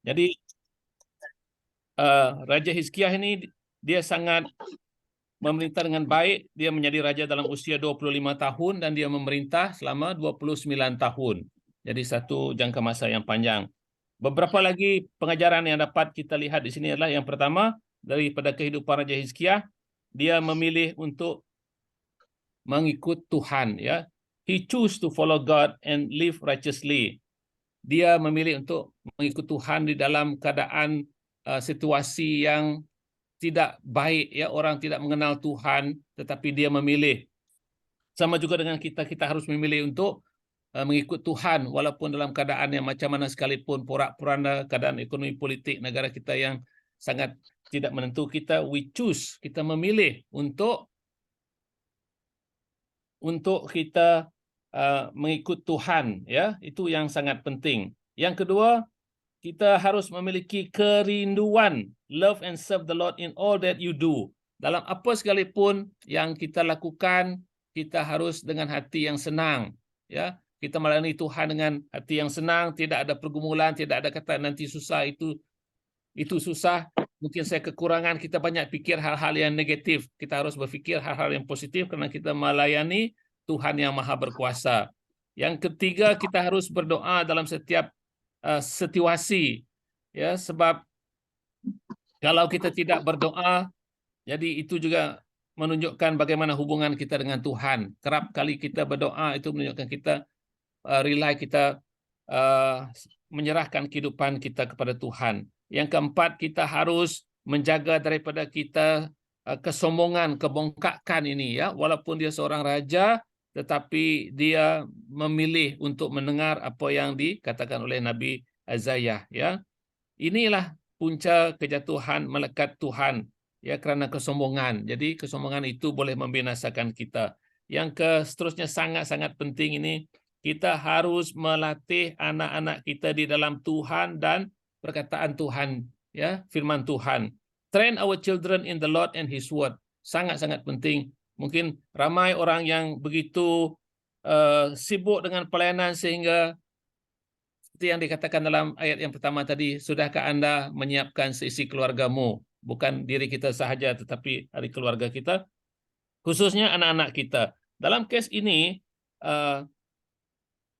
Jadi Raja Hizkiah ini dia sangat memerintah dengan baik. Dia menjadi raja dalam usia 25 tahun dan dia memerintah selama 29 tahun. Jadi satu jangka masa yang panjang. Beberapa lagi pengajaran yang dapat kita lihat di sini adalah yang pertama, daripada kehidupan Raja Hizkiah, dia memilih untuk mengikut Tuhan, ya. He choose to follow God and live righteously. Dia memilih untuk mengikut Tuhan di dalam keadaan situasi yang tidak baik, ya, orang tidak mengenal Tuhan, tetapi dia memilih. Sama juga dengan kita harus memilih untuk mengikut Tuhan walaupun dalam keadaan yang macam mana sekalipun, porak-poranda keadaan ekonomi politik negara kita yang sangat tidak menentu. We choose, kita memilih untuk kita mengikut Tuhan, ya. Itu yang sangat penting. Yang kedua, kita harus memiliki kerinduan, love and serve the Lord in all that you do. Dalam apa sekalipun yang kita lakukan, kita harus dengan hati yang senang, ya. Kita melayani Tuhan dengan hati yang senang, tidak ada pergumulan, tidak ada kata nanti susah, itu susah, mungkin saya kekurangan. Kita banyak pikir hal-hal yang negatif. Kita harus berfikir hal-hal yang positif karena kita melayani Tuhan yang Maha Berkuasa. Yang ketiga, kita harus berdoa dalam setiap situasi, ya, sebab kalau kita tidak berdoa, jadi itu juga menunjukkan bagaimana hubungan kita dengan Tuhan. Kerap kali kita berdoa itu menunjukkan kita rely, kita menyerahkan kehidupan kita kepada Tuhan. Yang keempat, kita harus menjaga daripada kita kesombongan, kebongkakan ini, ya. Walaupun dia seorang raja, tetapi dia memilih untuk mendengar apa yang dikatakan oleh Nabi Isaiah, ya. Inilah punca kejatuhan melekat Tuhan, ya, karena kesombongan. Jadi kesombongan itu boleh membinasakan kita. Yang seterusnya sangat-sangat penting ini, kita harus melatih anak-anak kita di dalam Tuhan dan perkataan Tuhan, ya, firman Tuhan. Train our children in the Lord and His word. Sangat-sangat penting. Mungkin ramai orang yang begitu sibuk dengan pelayanan sehingga seperti yang dikatakan dalam ayat yang pertama tadi, sudahkah Anda menyiapkan seisi keluargamu? Bukan diri kita sahaja, tetapi dari keluarga kita, khususnya anak-anak kita. Dalam kes ini,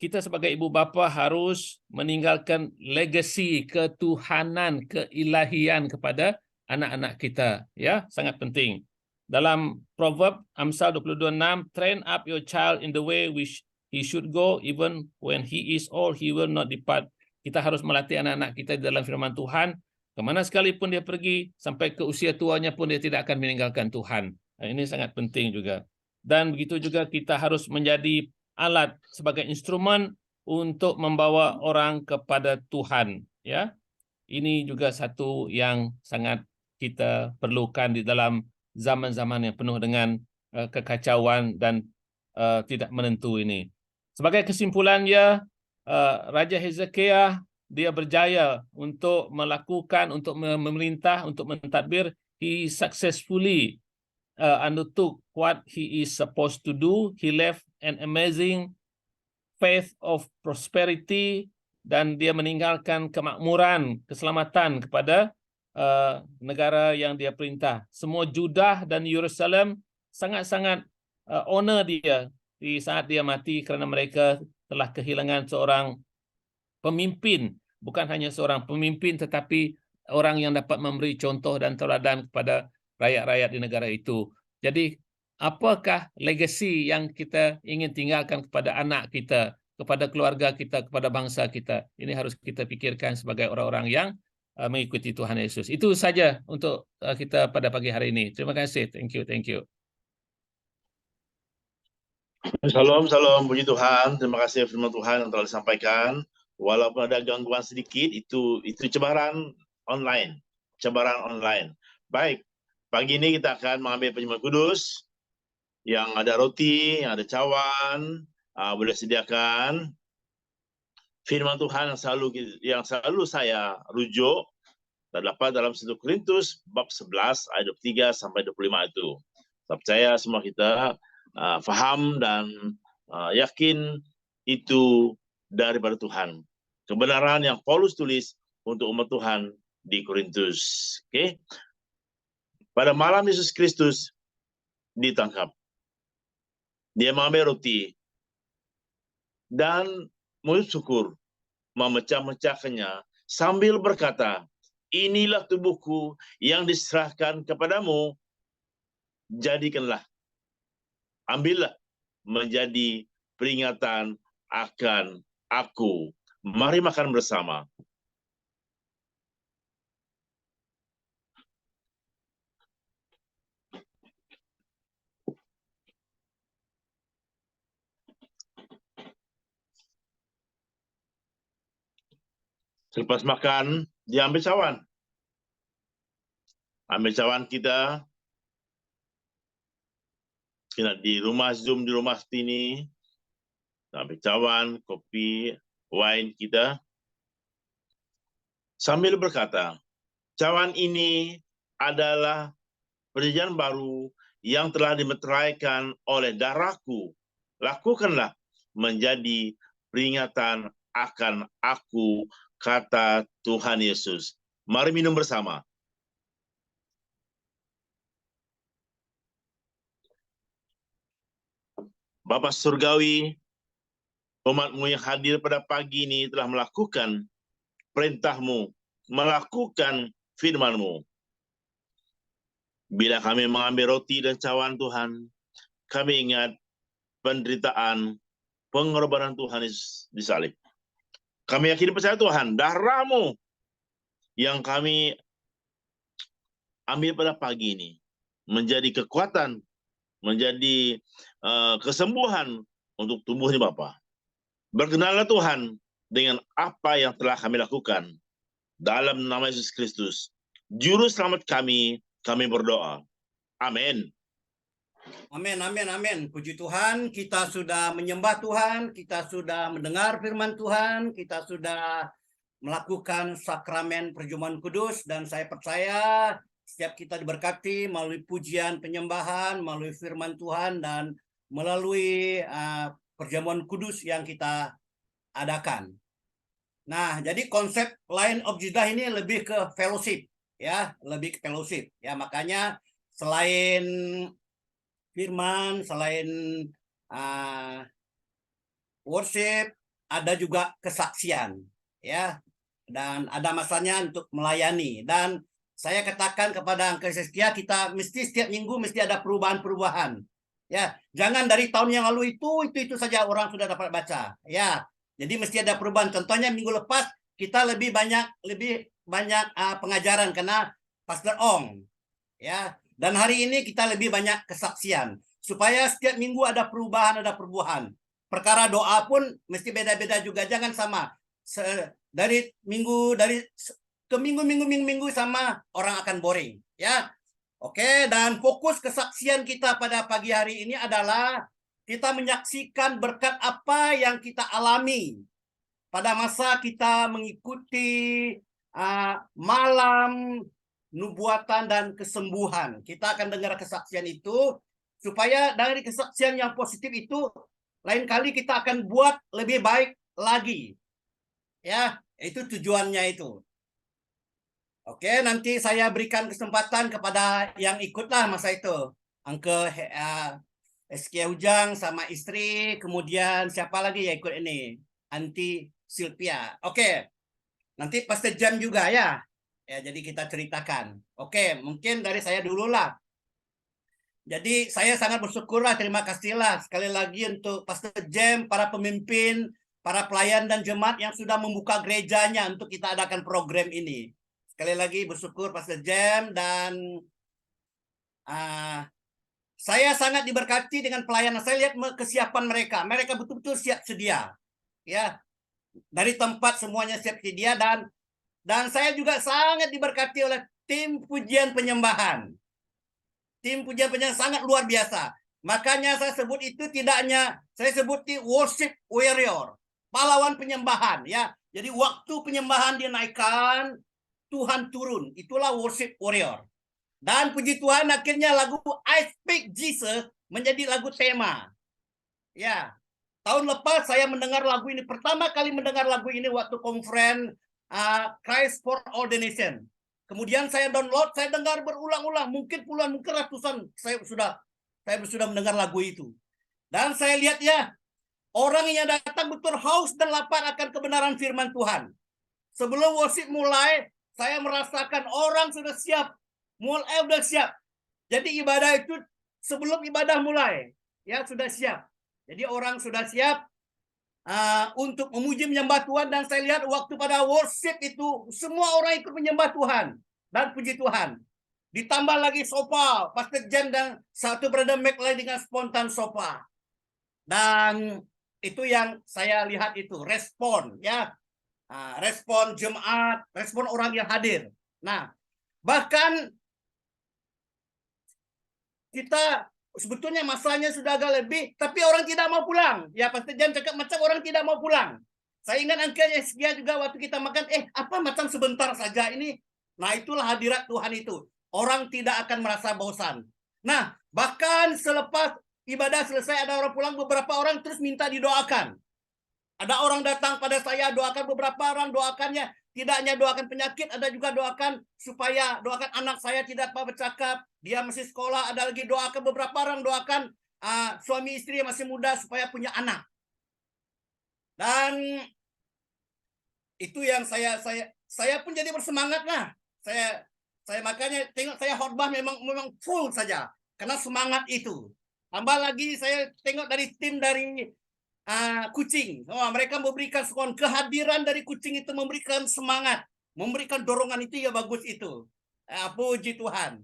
kita sebagai ibu bapa harus meninggalkan legasi ketuhanan, keilahian kepada anak-anak kita, ya, sangat penting. Dalam Proverb Amsal 22:6, train up your child in the way which he should go, even when he is old, he will not depart. Kita harus melatih anak-anak kita dalam firman Tuhan. Kemana sekalipun dia pergi, sampai ke usia tuanya pun dia tidak akan meninggalkan Tuhan. Nah, ini sangat penting juga. Dan begitu juga kita harus menjadi alat sebagai instrumen untuk membawa orang kepada Tuhan, ya. Ini juga satu yang sangat kita perlukan di dalam zaman-zaman yang penuh dengan kekacauan dan tidak menentu ini. Sebagai kesimpulannya, Raja Hezekiah dia berjaya untuk melakukan, untuk memerintah, untuk mentadbir. He successfully undertook what he is supposed to do. He left an amazing faith of prosperity, dan dia meninggalkan kemakmuran, keselamatan kepada negara yang dia perintah. Semua Judah dan Yerusalem sangat-sangat honor dia di saat dia mati, kerana mereka telah kehilangan seorang pemimpin, bukan hanya seorang pemimpin, tetapi orang yang dapat memberi contoh dan teladan kepada rakyat-rakyat di negara itu. Jadi, apakah legasi yang kita ingin tinggalkan kepada anak kita, kepada keluarga kita, kepada bangsa kita? Ini harus kita pikirkan sebagai orang-orang yang mengikuti Tuhan Yesus. Itu saja untuk kita pada pagi hari ini. Terima kasih. Thank you. Thank you. Salam, salam, puji Tuhan. Terima kasih firman Tuhan yang telah disampaikan. Walaupun ada gangguan sedikit, itu cabaran online. Cabaran online. Baik, pagi ini kita akan mengambil penyembahan kudus. Yang ada roti, yang ada cawan, boleh sediakan. Firman Tuhan yang selalu saya rujuk terdapat dalam 1 Korintus bab 11 ayat 23 sampai 25 itu. Saya percaya semua kita faham dan yakin itu daripada Tuhan. Kebenaran yang Paulus tulis untuk umat Tuhan di Korintus. Oke. Pada malam Yesus Kristus ditangkap. Dia mengambil roti dan mengucap syukur, memecah-mecahkannya sambil berkata, inilah tubuhku yang diserahkan kepadamu, jadikanlah, ambillah menjadi peringatan akan aku. Mari makan bersama. Selepas makan, diambil cawan. Ambil cawan kita di rumah Zoom, di rumah sini. Ambil cawan, kopi, wine kita. Sambil berkata, cawan ini adalah perjanjian baru yang telah dimeteraikan oleh darahku. Lakukanlah menjadi peringatan akan aku, kata Tuhan Yesus. Mari minum bersama. Bapa Surgawi, umat-Mu yang hadir pada pagi ini telah melakukan perintah-Mu, melakukan firman-Mu. Bila kami mengambil roti dan cawan Tuhan, kami ingat penderitaan, pengorbanan Tuhan di salib. Kami yakin percaya Tuhan, darah-Mu yang kami ambil pada pagi ini menjadi kekuatan, menjadi kesembuhan untuk tubuhnya Bapa. Berkenallah Tuhan dengan apa yang telah kami lakukan. Dalam nama Yesus Kristus, Juru Selamat kami berdoa. Amin. Amin, amin, amin. Puji Tuhan, kita sudah menyembah Tuhan, kita sudah mendengar firman Tuhan, kita sudah melakukan sakramen perjamuan kudus, dan saya percaya setiap kita diberkati melalui pujian penyembahan, melalui firman Tuhan, dan melalui perjamuan kudus yang kita adakan. Nah, jadi konsep Lion of Judah ini lebih ke fellowship, ya, lebih ke fellowship, ya. Makanya selain firman, selain worship, ada juga kesaksian, ya, dan ada masanya untuk melayani. Dan saya katakan kepada Angka Setia, kita mesti setiap minggu mesti ada perubahan-perubahan, ya. Jangan dari tahun yang lalu itu saja orang sudah dapat baca, ya. Jadi mesti ada perubahan. Contohnya minggu lepas kita lebih banyak pengajaran karena Pastor Ong, ya. Dan hari ini kita lebih banyak kesaksian. Supaya setiap minggu ada perubahan, ada perubahan. Perkara doa pun mesti beda-beda juga. Jangan sama. Dari ke minggu sama, orang akan boring. Ya, oke. Dan fokus kesaksian kita pada pagi hari ini adalah kita menyaksikan berkat apa yang kita alami pada masa kita mengikuti malam nubuatan dan kesembuhan. Kita akan dengar kesaksian itu, supaya dari kesaksian yang positif itu, lain kali kita akan buat lebih baik lagi. Ya, itu tujuannya itu. Oke, nanti saya berikan kesempatan kepada yang ikutlah masa itu. Angke SK Ujang sama istri, kemudian siapa lagi ya ikut ini? Anti Sylvia. Oke. Nanti Pastor Jam juga ya. Ya, jadi kita ceritakan. Oke, mungkin dari saya dulu lah. Jadi saya sangat bersyukurlah, terima kasihlah sekali lagi untuk Pastor Jam, para pemimpin, para pelayan dan jemaat yang sudah membuka gerejanya untuk kita adakan program ini. Sekali lagi bersyukur Pastor Jam, dan saya sangat diberkati dengan pelayanan. Saya lihat kesiapan mereka. Mereka betul-betul siap sedia. Ya. Dari tempat semuanya siap sedia, dan saya juga sangat diberkati oleh tim pujian penyembahan. Tim pujian penyembahan sangat luar biasa. Makanya saya sebut itu tidak hanya, saya sebut itu worship warrior, pahlawan penyembahan, ya. Jadi waktu penyembahan dinaikkan, Tuhan turun. Itulah worship warrior. Dan puji Tuhan, akhirnya lagu I Speak Jesus menjadi lagu tema. Ya, tahun lepas saya mendengar lagu ini. Pertama kali mendengar lagu ini waktu conference Christ for All the Nation. Kemudian saya download, saya dengar berulang-ulang, mungkin puluhan, mungkin ratusan saya sudah mendengar lagu itu. Dan saya lihat ya, orang yang datang betul haus dan lapar akan kebenaran firman Tuhan. Sebelum worship mulai, saya merasakan orang sudah siap, mulai sudah siap. Jadi ibadah itu sebelum ibadah mulai, ya sudah siap. Jadi orang sudah siap untuk memuji menyembah Tuhan, dan saya lihat waktu pada worship itu semua orang ikut menyembah Tuhan dan puji Tuhan. Ditambah lagi sopa, Pastor Jen dan satu brother McLean dengan spontan sopa. Dan itu yang saya lihat itu respon ya. Respon jemaat, respon orang yang hadir. Nah, bahkan kita sebetulnya masanya sudah agak lebih, tapi orang tidak mau pulang. Ya, Pastor Jan cakap macam orang tidak mau pulang. Saya ingat Uncle Yeskia juga waktu kita makan, apa macam sebentar saja ini. Nah, itulah hadirat Tuhan itu. Orang tidak akan merasa bosan. Nah, bahkan selepas ibadah selesai ada orang pulang, beberapa orang terus minta didoakan. Ada orang datang pada saya, doakan, beberapa orang doakannya. Tidak hanya doakan penyakit, ada juga doakan supaya doakan anak saya tidak apa bercakap, dia masih sekolah, ada lagi doakan, beberapa orang doakan suami istri yang masih muda supaya punya anak. Dan itu yang saya pun jadi bersemangat lah. Saya makanya tengok saya khotbah memang full saja karena semangat itu. Tambah lagi saya tengok dari tim dari Kucing. Mereka memberikan sokongan, kehadiran dari Kucing itu memberikan semangat, memberikan dorongan, itu ya bagus itu. Puji Tuhan.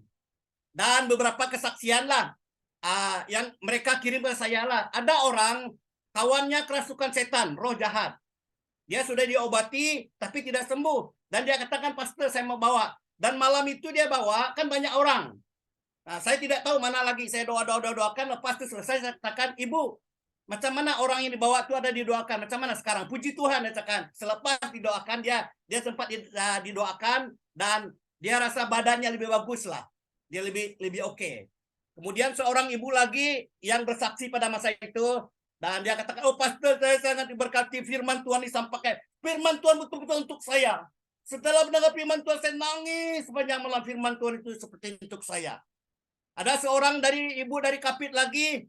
Dan beberapa kesaksian lah yang mereka kirim ke saya lah. Ada orang kawannya kerasukan setan, roh jahat. Dia sudah diobati tapi tidak sembuh. Dan dia katakan, Pastor saya mau bawa. Dan malam itu dia bawa, kan banyak orang. Nah, saya tidak tahu mana lagi. Saya doakan. Lepas itu selesai, saya katakan, Ibu, macam mana orang yang dibawa itu ada didoakan? Macam mana sekarang? Puji Tuhan, katakan. Selepas didoakan, dia sempat didoakan dan dia rasa badannya lebih bagus lah. Dia lebih oke. Kemudian seorang ibu lagi yang bersaksi pada masa itu, dan dia katakan, oh Pastor, saya sangat diberkati, firman Tuhan disampaikan. Firman Tuhan betul-betul untuk saya. Setelah mendengar firman Tuhan, saya nangis sepanjang malam. Firman Tuhan itu seperti untuk saya. Ada seorang ibu dari Kapit lagi,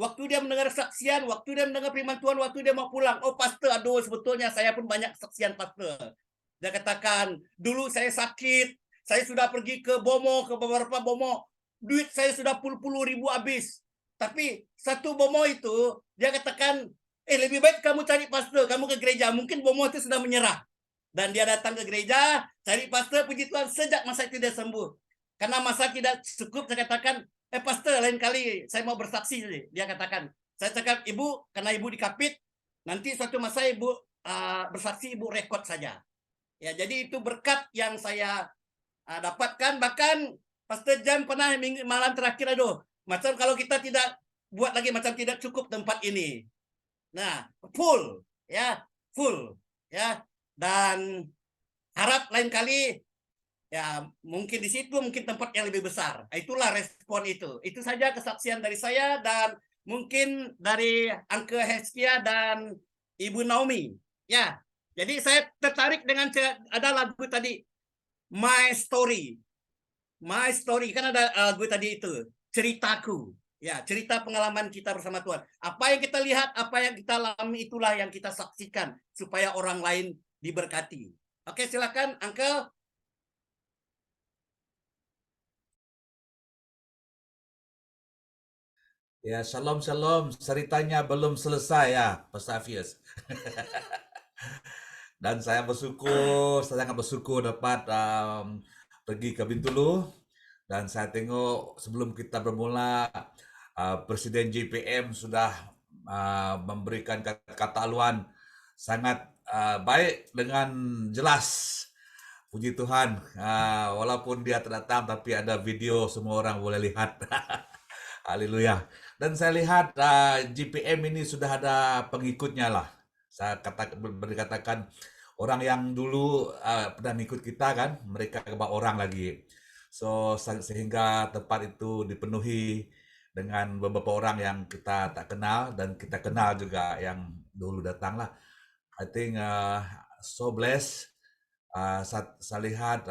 waktu dia mendengar saksian, waktu dia mendengar firman Tuhan, waktu dia mau pulang, oh Pastor, aduh sebetulnya saya pun banyak saksian Pastor. Dia katakan, dulu saya sakit, saya sudah pergi ke Bomo, ke beberapa Bomo, duit saya sudah puluh ribu habis. Tapi satu Bomo itu, dia katakan, lebih baik kamu cari Pastor, kamu ke gereja, mungkin Bomo itu sudah menyerah. Dan dia datang ke gereja, cari Pastor, puji Tuhan, sejak masa itu dia sembuh. Karena masa tidak cukup, saya katakan, Pastor, lain kali saya mau bersaksi. Dia katakan, saya cakap, Ibu, karena Ibu di Kapit, nanti suatu masa Ibu bersaksi, Ibu rekod saja. Ya, jadi itu berkat yang saya dapatkan. Bahkan Pastor Jan pernah malam terakhir, macam kalau kita tidak buat lagi, macam tidak cukup tempat ini. Nah, full. Dan harap lain kali, ya mungkin di situ, mungkin tempat yang lebih besar. Itulah respon itu. Itu saja kesaksian dari saya, dan mungkin dari Uncle Heskia dan Ibu Naomi. Ya, jadi saya tertarik dengan ada lagu tadi, My Story. My Story, kan ada lagu tadi itu, ceritaku. Ya, cerita pengalaman kita bersama Tuhan. Apa yang kita lihat, apa yang kita alami, itulah yang kita saksikan supaya orang lain diberkati. Oke, silakan Uncle. Ya, shalom, shalom. Ceritanya belum selesai ya, Pastor Hafiz. Dan saya sangat bersyukur dapat pergi ke Bintulu. Dan saya tengok sebelum kita bermula, Presiden JPM sudah memberikan kata haluan sangat baik dengan jelas. Puji Tuhan, walaupun dia tak datang, tapi ada video semua orang boleh lihat. Haleluya. Dan saya lihat GPM ini sudah ada pengikutnya lah. Saya berkatakan orang yang dulu pernah mengikut kita kan, mereka kebanyakan orang lagi. So sehingga tempat itu dipenuhi dengan beberapa orang yang kita tak kenal dan kita kenal juga yang dulu datang lah. I think so blessed Saya lihat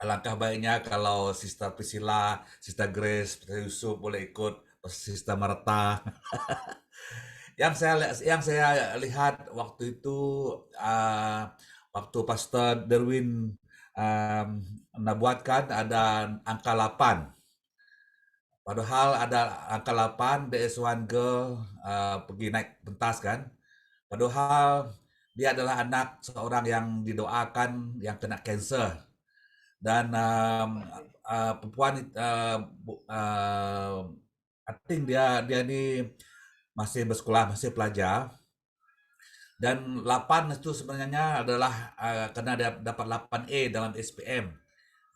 alangkah baiknya kalau Sister Priscilla, Sister Grace, Sister Yusuf boleh ikut, Sister Marta. Yang saya lihat waktu itu waktu Pastor Derwin nabuatkan ada angka 8. Padahal ada angka 8, there is one girl pergi naik pentas kan. Padahal dia adalah anak seorang yang didoakan yang kena kanser. Dan perempuan I think dia ni masih bersekolah, masih pelajar. Dan 8 itu sebenarnya adalah karena dia dapat 8A dalam SPM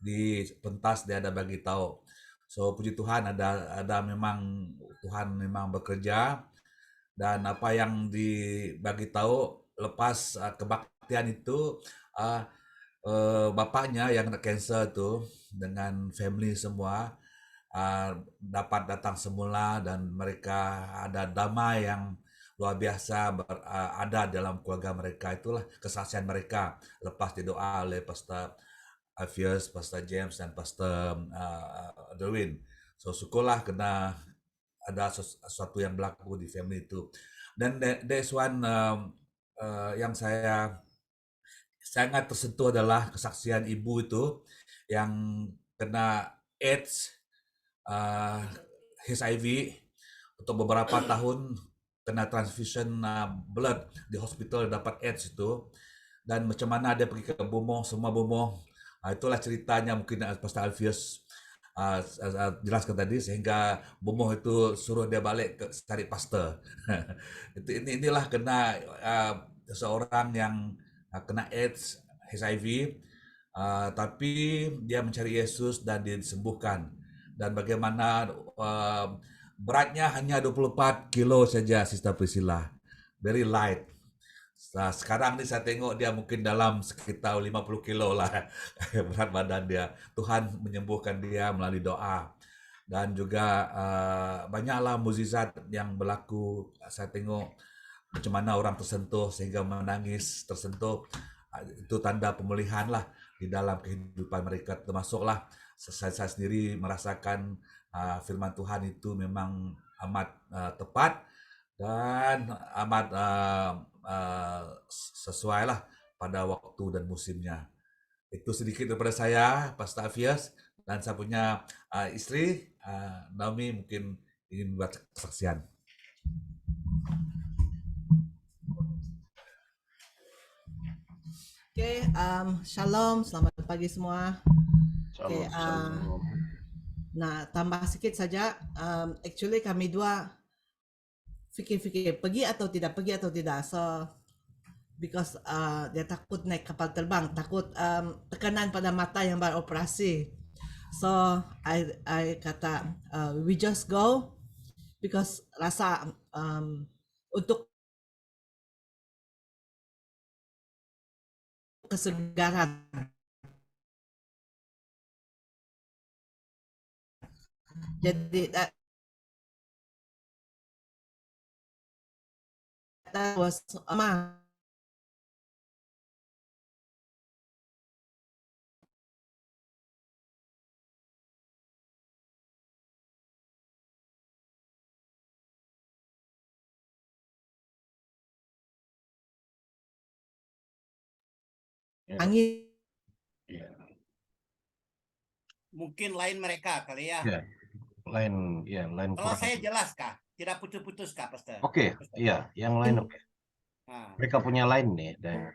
di pentas dia ada bagi tahu. So puji Tuhan ada memang Tuhan memang bekerja, dan apa yang dibagi tahu lepas kebaktian itu bapaknya yang kena kanser tu dengan family semua dapat datang semula, dan mereka ada damai yang luar biasa ada dalam keluarga mereka. Itulah kesaksian mereka lepas didoa oleh Pastor Alfius, Pastor James, dan Pastor Derwin. So syukurlah kena ada sesuatu yang berlaku di family itu. Dan there's one yang saya sangat tersentuh adalah kesaksian ibu itu yang kena AIDS, HIV untuk beberapa tahun, kena transfusion blood di hospital, dapat AIDS itu, dan macam mana dia pergi ke Bumoh, semua Bumoh. Itulah ceritanya mungkin Pastor Alfius jelaskan tadi, sehingga Bumoh itu suruh dia balik ke cari pastor. Inilah kena seorang yang kena AIDS, HIV, tapi dia mencari Yesus dan dia disembuhkan. Dan bagaimana beratnya hanya 24 kilo saja, Sister Priscilla. Very light. Sekarang ni saya tengok dia mungkin dalam sekitar 50 kilo lah berat badan dia. Tuhan menyembuhkan dia melalui doa. Dan juga banyaklah mukjizat yang berlaku. Saya tengok macam mana orang tersentuh sehingga menangis, tersentuh. Itu tanda pemulihan lah di dalam kehidupan mereka. Termasuklah saya sendiri merasakan firman Tuhan itu memang amat tepat dan amat sesuai lah pada waktu dan musimnya. Itu sedikit daripada saya, Pastor Alfius, dan saya punya istri Naomi mungkin ingin buat kesaksian. Oke, shalom, selamat pagi semua. Oke, nah tambah sedikit saja. Actually kami dua fikir-fikir pergi atau tidak. So because dia takut naik kapal terbang, takut tekanan pada mata yang beroperasi. So I kata we just go because rasa untuk kesegaran. Jadi that was angin. Mungkin lain mereka kali ya. Ya, lain Kalau kurang. saya jelas kah? Tidak putus-putus kah, Pastor? Oke, iya, yang lain oke. Nah, Mereka punya lain nih, dan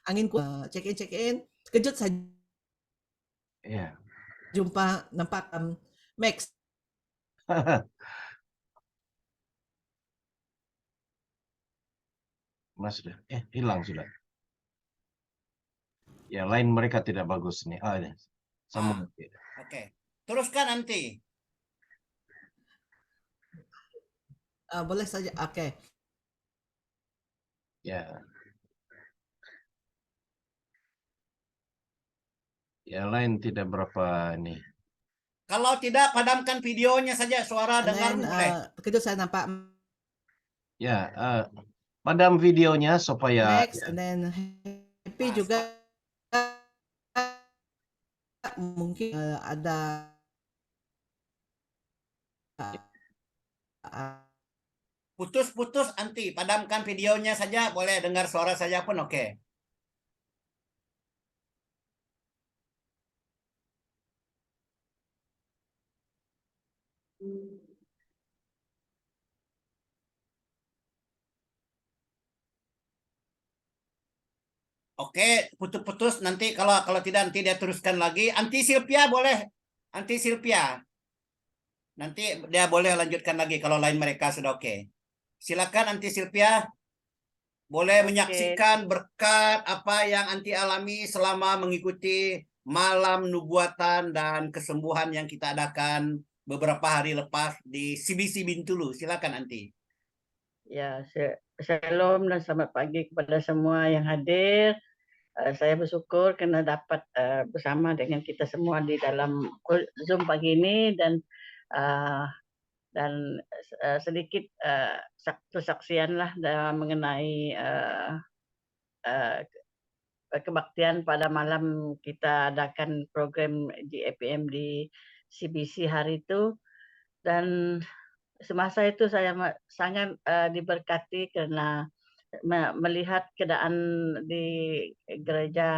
Angin check in kejut saja iya. jumpa nampak Max. Mas sudah, hilang sudah. Ya, lain mereka tidak bagus nih. Ini sama. Oke. Teruskan nanti. Boleh saja. Oke. Ya. Ya, lain tidak berapa nih. Kalau tidak, padamkan videonya saja, suara And dengar then, boleh. kejut saya nampak Ya, padam videonya supaya Max, and then CP juga mungkin ada Putus-putus anti, padamkan videonya saja, boleh dengar suara saja pun oke. Oke, putus-putus nanti kalau tidak nanti dia teruskan lagi. Anti Silvia boleh. Anti Silvia. Nanti dia boleh lanjutkan lagi kalau lain mereka sudah oke. Silakan Anti Silvia. Boleh Oke. menyaksikan berkat apa yang Anti alami selama mengikuti malam nubuatan dan kesembuhan yang kita adakan beberapa hari lepas di CBC Bintulu. Silakan Anti. Ya, shalom dan selamat pagi kepada semua yang hadir. Saya bersyukur karena dapat bersama dengan kita semua di dalam Zoom pagi ini dan sedikit kesaksian lah mengenai kebaktian pada malam kita adakan program di APM di CBC hari itu. Dan semasa itu saya sangat diberkati karena melihat keadaan di gereja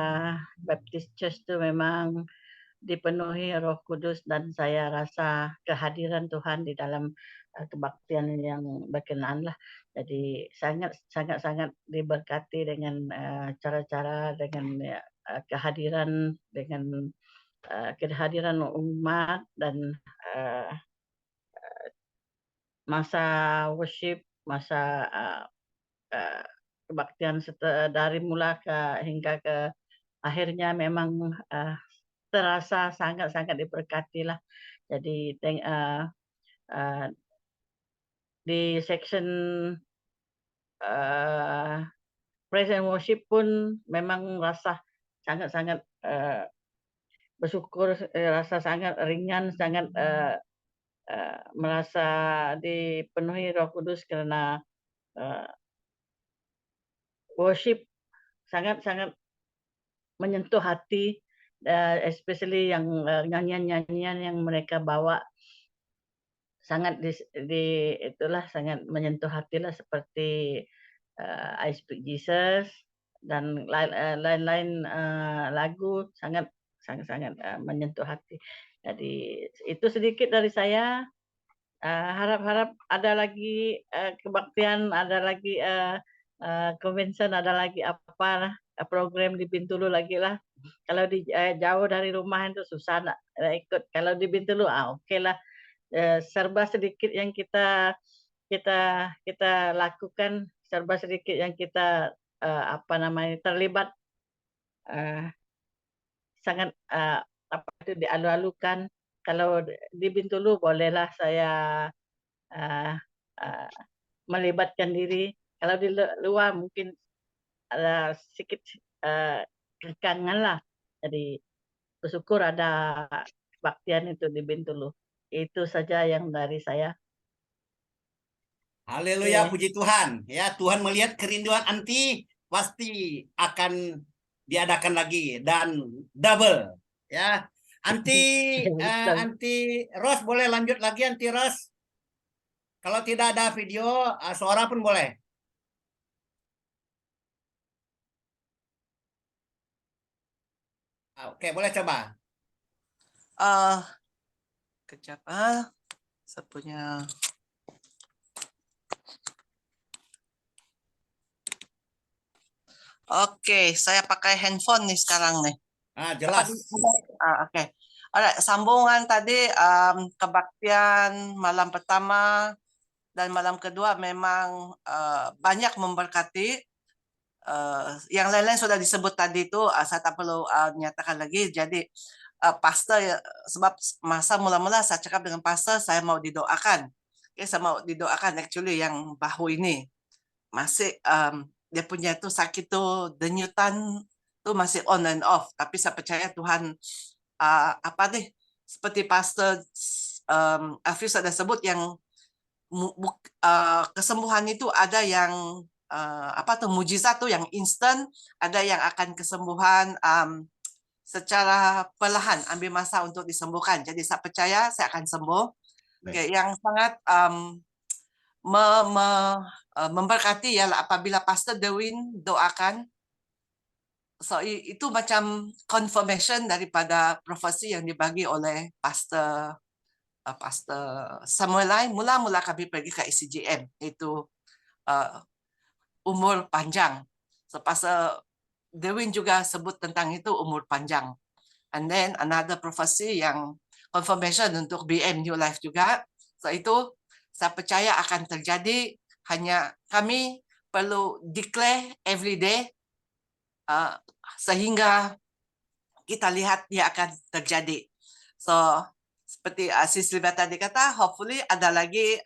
Baptist Church itu memang dipenuhi Roh Kudus dan saya rasa kehadiran Tuhan di dalam kebaktian yang berkenaan lah. Jadi sangat diberkati dengan cara-cara dengan kehadiran umat dan masa worship, masa kebaktian dari mula hingga ke akhirnya memang terasa sangat diberkati lah. Jadi di section praise and worship pun memang rasa sangat bersyukur, rasa sangat ringan, sangat merasa dipenuhi Roh Kudus karena worship sangat menyentuh hati, especially yang nyanyian-nyanyian yang mereka bawa sangat itulah sangat menyentuh hati lah, seperti I Speak Jesus dan lain-lain lagu sangat menyentuh hati. Jadi itu sedikit dari saya. Harap ada lagi kebaktian, ada lagi convention, ada lagi apa program di Bintulu lagi lah. Kalau jauh dari rumah itu susah nak ikut. Kalau di Bintulu oke lah. Serba sedikit yang kita lakukan, serba sedikit yang kita terlibat sangat dialu-alukan. Kalau di Bintulu bolehlah saya melibatkan diri. Kalau di luar mungkin ada sedikit kekangan lah. Jadi bersyukur ada kebaktian itu di Bintulu. Itu saja yang dari saya. Haleluya, Oke. puji Tuhan. Ya, Tuhan melihat kerinduan Anti pasti akan diadakan lagi dan double. Ya, Anti Ros boleh lanjut lagi Anti Ros. Kalau tidak ada video, suara pun boleh. Oke, boleh coba. Kejap, saya punya. Oke, saya pakai handphone nih sekarang nih. Jelas. Oke. Alright, sambungan tadi kebaktian malam pertama dan malam kedua memang banyak memberkati. Yang lain-lain sudah disebut tadi itu, saya tak perlu nyatakan lagi. Jadi pastor, sebab masa mula-mula saya cakap dengan pastor, saya mau didoakan. Saya mau didoakan actually yang bahu ini masih dia punya itu sakit tuh, denyutan tuh masih on and off. Tapi saya percaya Tuhan seperti pastor Alfius ada sebut yang kesembuhan itu ada yang mujizat tuh yang instan, ada yang akan kesembuhan secara perlahan, ambil masa untuk disembuhkan. Jadi saya percaya saya akan sembuh. Okay, yang sangat memberkati ialah apabila Pastor Derwin doakan. So itu macam confirmation daripada profesi yang dibagi oleh Pastor Samuel Lai. Mula-mula kami pergi ke ICGM, itu umur panjang. So Pastor Derwin juga sebut tentang itu umur panjang. And then another prophecy yang confirmation untuk BM New Life juga. So itu saya percaya akan terjadi, hanya kami perlu declare every day sehingga kita lihat dia akan terjadi. So seperti Sis Liba tadi kata, hopefully ada lagi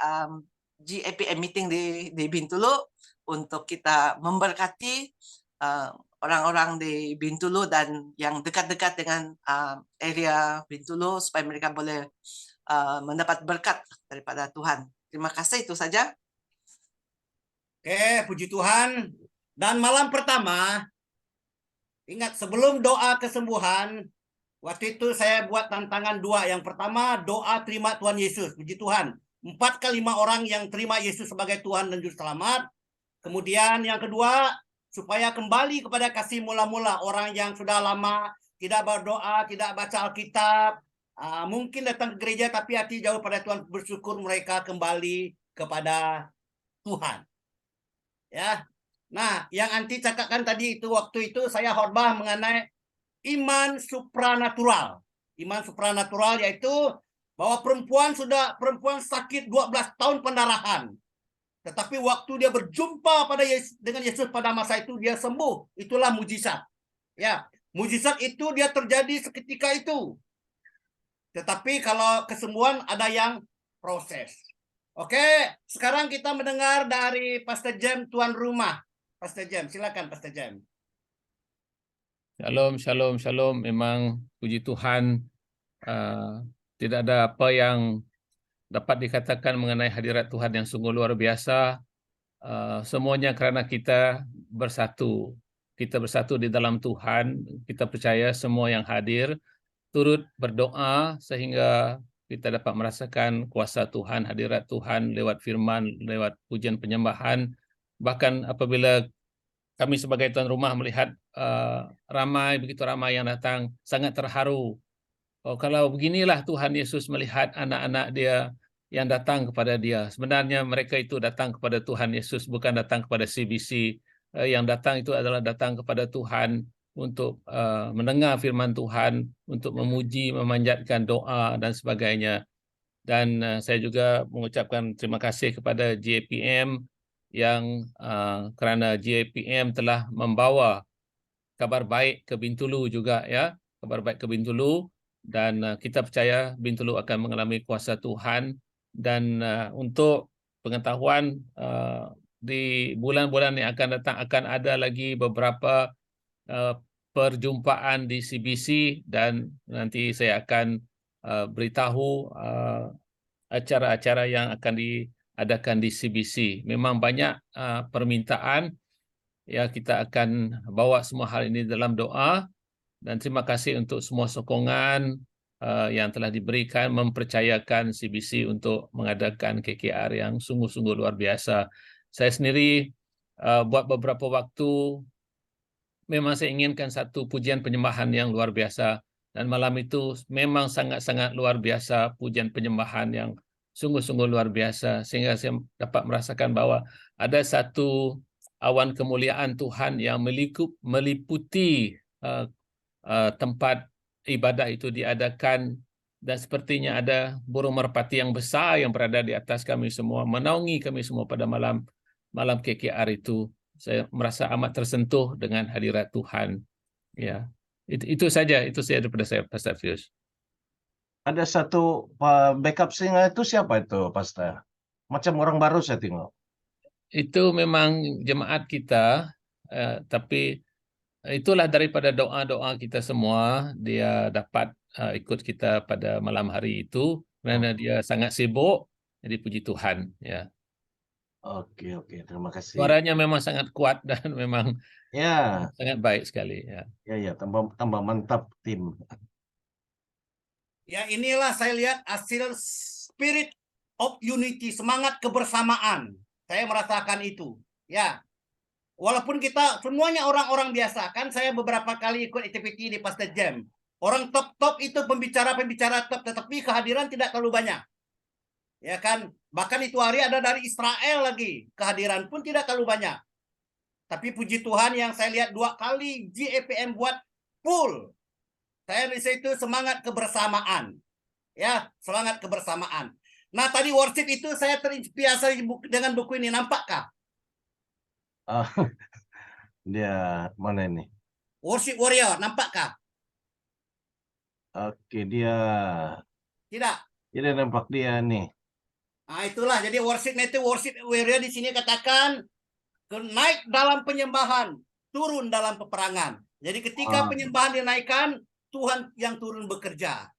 GAPM meeting di Bintulu untuk kita memberkati orang-orang di Bintulu dan yang dekat-dekat dengan area Bintulu supaya mereka boleh mendapat berkat daripada Tuhan. Terima kasih, itu saja. Oke, puji Tuhan. Dan malam pertama, ingat sebelum doa kesembuhan, waktu itu saya buat tantangan 2. Yang pertama, doa terima Tuhan Yesus. Puji Tuhan. 4 ke 5 orang yang terima Yesus sebagai Tuhan dan Juru Selamat. Kemudian yang kedua, supaya kembali kepada kasih mula-mula. Orang yang sudah lama tidak berdoa, tidak baca Alkitab, mungkin datang ke gereja tapi hati jauh pada Tuhan, bersyukur mereka kembali kepada Tuhan. Ya. Nah, yang Anti cakapkan tadi itu, waktu itu saya khotbah mengenai iman supranatural. Iman supranatural yaitu bahwa perempuan sakit 12 tahun pendarahan. Tetapi waktu dia berjumpa dengan Yesus pada masa itu, dia sembuh. Itulah mujizat. Ya, mujizat itu dia terjadi seketika itu. Tetapi kalau kesembuhan ada yang proses. Oke, sekarang kita mendengar dari Pastor Jem, tuan rumah. Pastor Jem, silakan Pastor Jem. Shalom, shalom, shalom. Memang puji Tuhan, tidak ada apa yang dapat dikatakan mengenai hadirat Tuhan yang sungguh luar biasa. Semuanya kerana kita bersatu. Kita bersatu di dalam Tuhan. Kita percaya semua yang hadir turut berdoa sehingga kita dapat merasakan kuasa Tuhan, hadirat Tuhan lewat firman, lewat pujian penyembahan. Bahkan apabila kami sebagai tuan rumah melihat begitu ramai yang datang, sangat terharu. Oh, kalau beginilah Tuhan Yesus melihat anak-anak dia yang datang kepada dia. Sebenarnya mereka itu datang kepada Tuhan Yesus, bukan datang kepada CBC. Yang datang itu adalah datang kepada Tuhan untuk mendengar firman Tuhan, untuk memuji, memanjatkan doa dan sebagainya. Dan saya juga mengucapkan terima kasih kepada GAPM yang kerana GAPM telah membawa kabar baik ke Bintulu juga, ya, kabar baik ke Bintulu, dan kita percaya Bintulu akan mengalami kuasa Tuhan. Dan untuk pengetahuan, di bulan-bulan yang akan datang akan ada lagi beberapa perjumpaan di CBC, dan nanti saya akan beritahu acara-acara yang akan diadakan di CBC. Memang banyak permintaan, ya, kita akan bawa semua hal ini dalam doa, dan terima kasih untuk semua sokongan yang telah diberikan mempercayakan CBC untuk mengadakan KKR yang sungguh-sungguh luar biasa. Saya sendiri buat beberapa waktu memang saya inginkan satu pujian penyembahan yang luar biasa, dan malam itu memang sangat-sangat luar biasa, pujian penyembahan yang sungguh-sungguh luar biasa, sehingga saya dapat merasakan bahwa ada satu awan kemuliaan Tuhan yang meliputi tempat ibadah itu diadakan, dan sepertinya ada burung merpati yang besar yang berada di atas kami semua, menaungi kami semua pada malam KKR itu. Saya merasa amat tersentuh dengan hadirat Tuhan. Ya, itu saja daripada saya, Pastor Fius. Ada satu backup singer itu siapa itu, Pastor? Macam orang baru saya tengok. Itu memang jemaat kita, tapi itulah daripada doa-doa kita semua, dia dapat ikut kita pada malam hari itu, kerana dia sangat sibuk, jadi puji Tuhan. Ya. Oke, oke. Terima kasih. Suaranya memang sangat kuat dan memang Ya, sangat baik sekali. Ya. ya, tambah mantap tim. Ya inilah saya lihat hasil spirit of unity, semangat kebersamaan. Saya merasakan itu. Ya, walaupun kita semuanya orang-orang biasa, kan saya beberapa kali ikut activity di Pastor Jam. Orang top-top itu pembicara-pembicara top, tetapi kehadiran tidak terlalu banyak. Ya kan, bahkan itu hari ada dari Israel lagi, kehadiran pun tidak terlalu banyak. Tapi puji Tuhan yang saya lihat 2 kali GAPM buat full. Saya di situ semangat kebersamaan. Ya, semangat kebersamaan. Nah, tadi worship itu saya terinspirasi dengan buku ini, nampakkah? Ah, dia mana ini? Worship Warrior, nampakkah? Oke, dia Tidak. nampak dia nih. Nah, itulah. Jadi worship warrior di sini katakan naik dalam penyembahan, turun dalam peperangan. Jadi ketika penyembahan dinaikkan, Tuhan yang turun bekerja.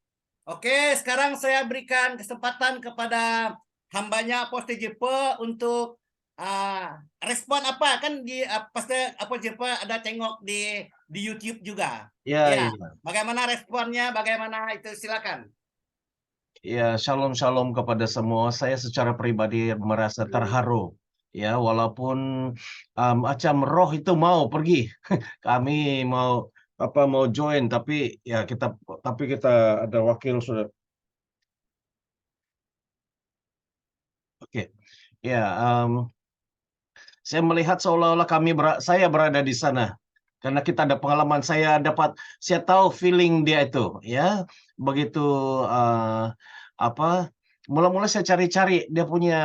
Oke, sekarang saya berikan kesempatan kepada hambanya Apostle Jeppe untuk respon apa, kan di Apostle Jeppe ada tengok di YouTube juga. Ya, Ya, bagaimana responnya? Bagaimana itu, silakan. ya, shalom kepada semua. Saya secara pribadi merasa terharu. Ya, walaupun macam roh itu mau pergi, kami mau join, tapi ya kita ada wakil sudah. Oke, ya, saya melihat seolah-olah saya berada di sana. Karena kita ada pengalaman, saya tahu feeling dia itu, ya. Begitu mula-mula saya cari-cari dia punya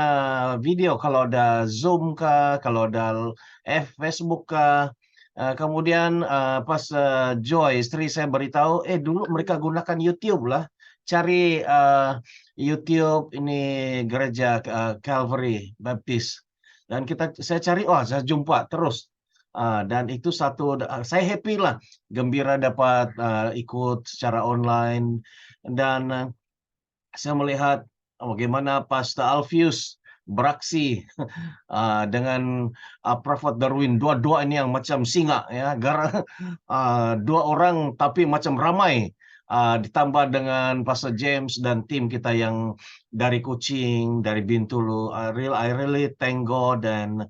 video, kalau ada Zoom kah, kalau ada Facebook kah. Kemudian pas Joy istri saya beritahu, dulu mereka gunakan YouTube lah. Cari YouTube ini gereja Calvary Baptist. Dan saya cari, saya jumpa terus. Dan itu saya happy lah, gembira dapat ikut secara online. Dan saya melihat bagaimana Pastor Alfius beraksi dengan Prophet Darwin, dua-dua ini yang macam singa, ya, dua orang tapi macam ramai. Ditambah dengan Pastor James dan tim kita yang dari Kuching, dari Bintulu. I really thank God. Dan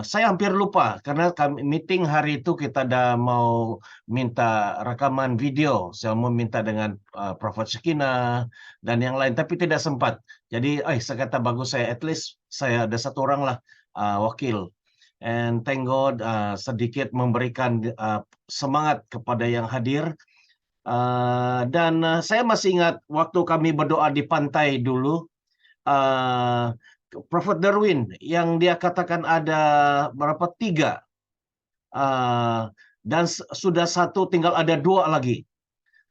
saya hampir lupa karena meeting hari itu kita ada mau minta rekaman video. Saya mau minta dengan Prophet Shekina dan yang lain, tapi tidak sempat. Jadi saya kata bagus, at least saya ada satu orang lah wakil. And thank God sedikit memberikan semangat kepada yang hadir. Dan saya masih ingat waktu kami berdoa di pantai dulu, Prophet Darwin yang dia katakan ada berapa 3, dan sudah 1, tinggal ada 2 lagi.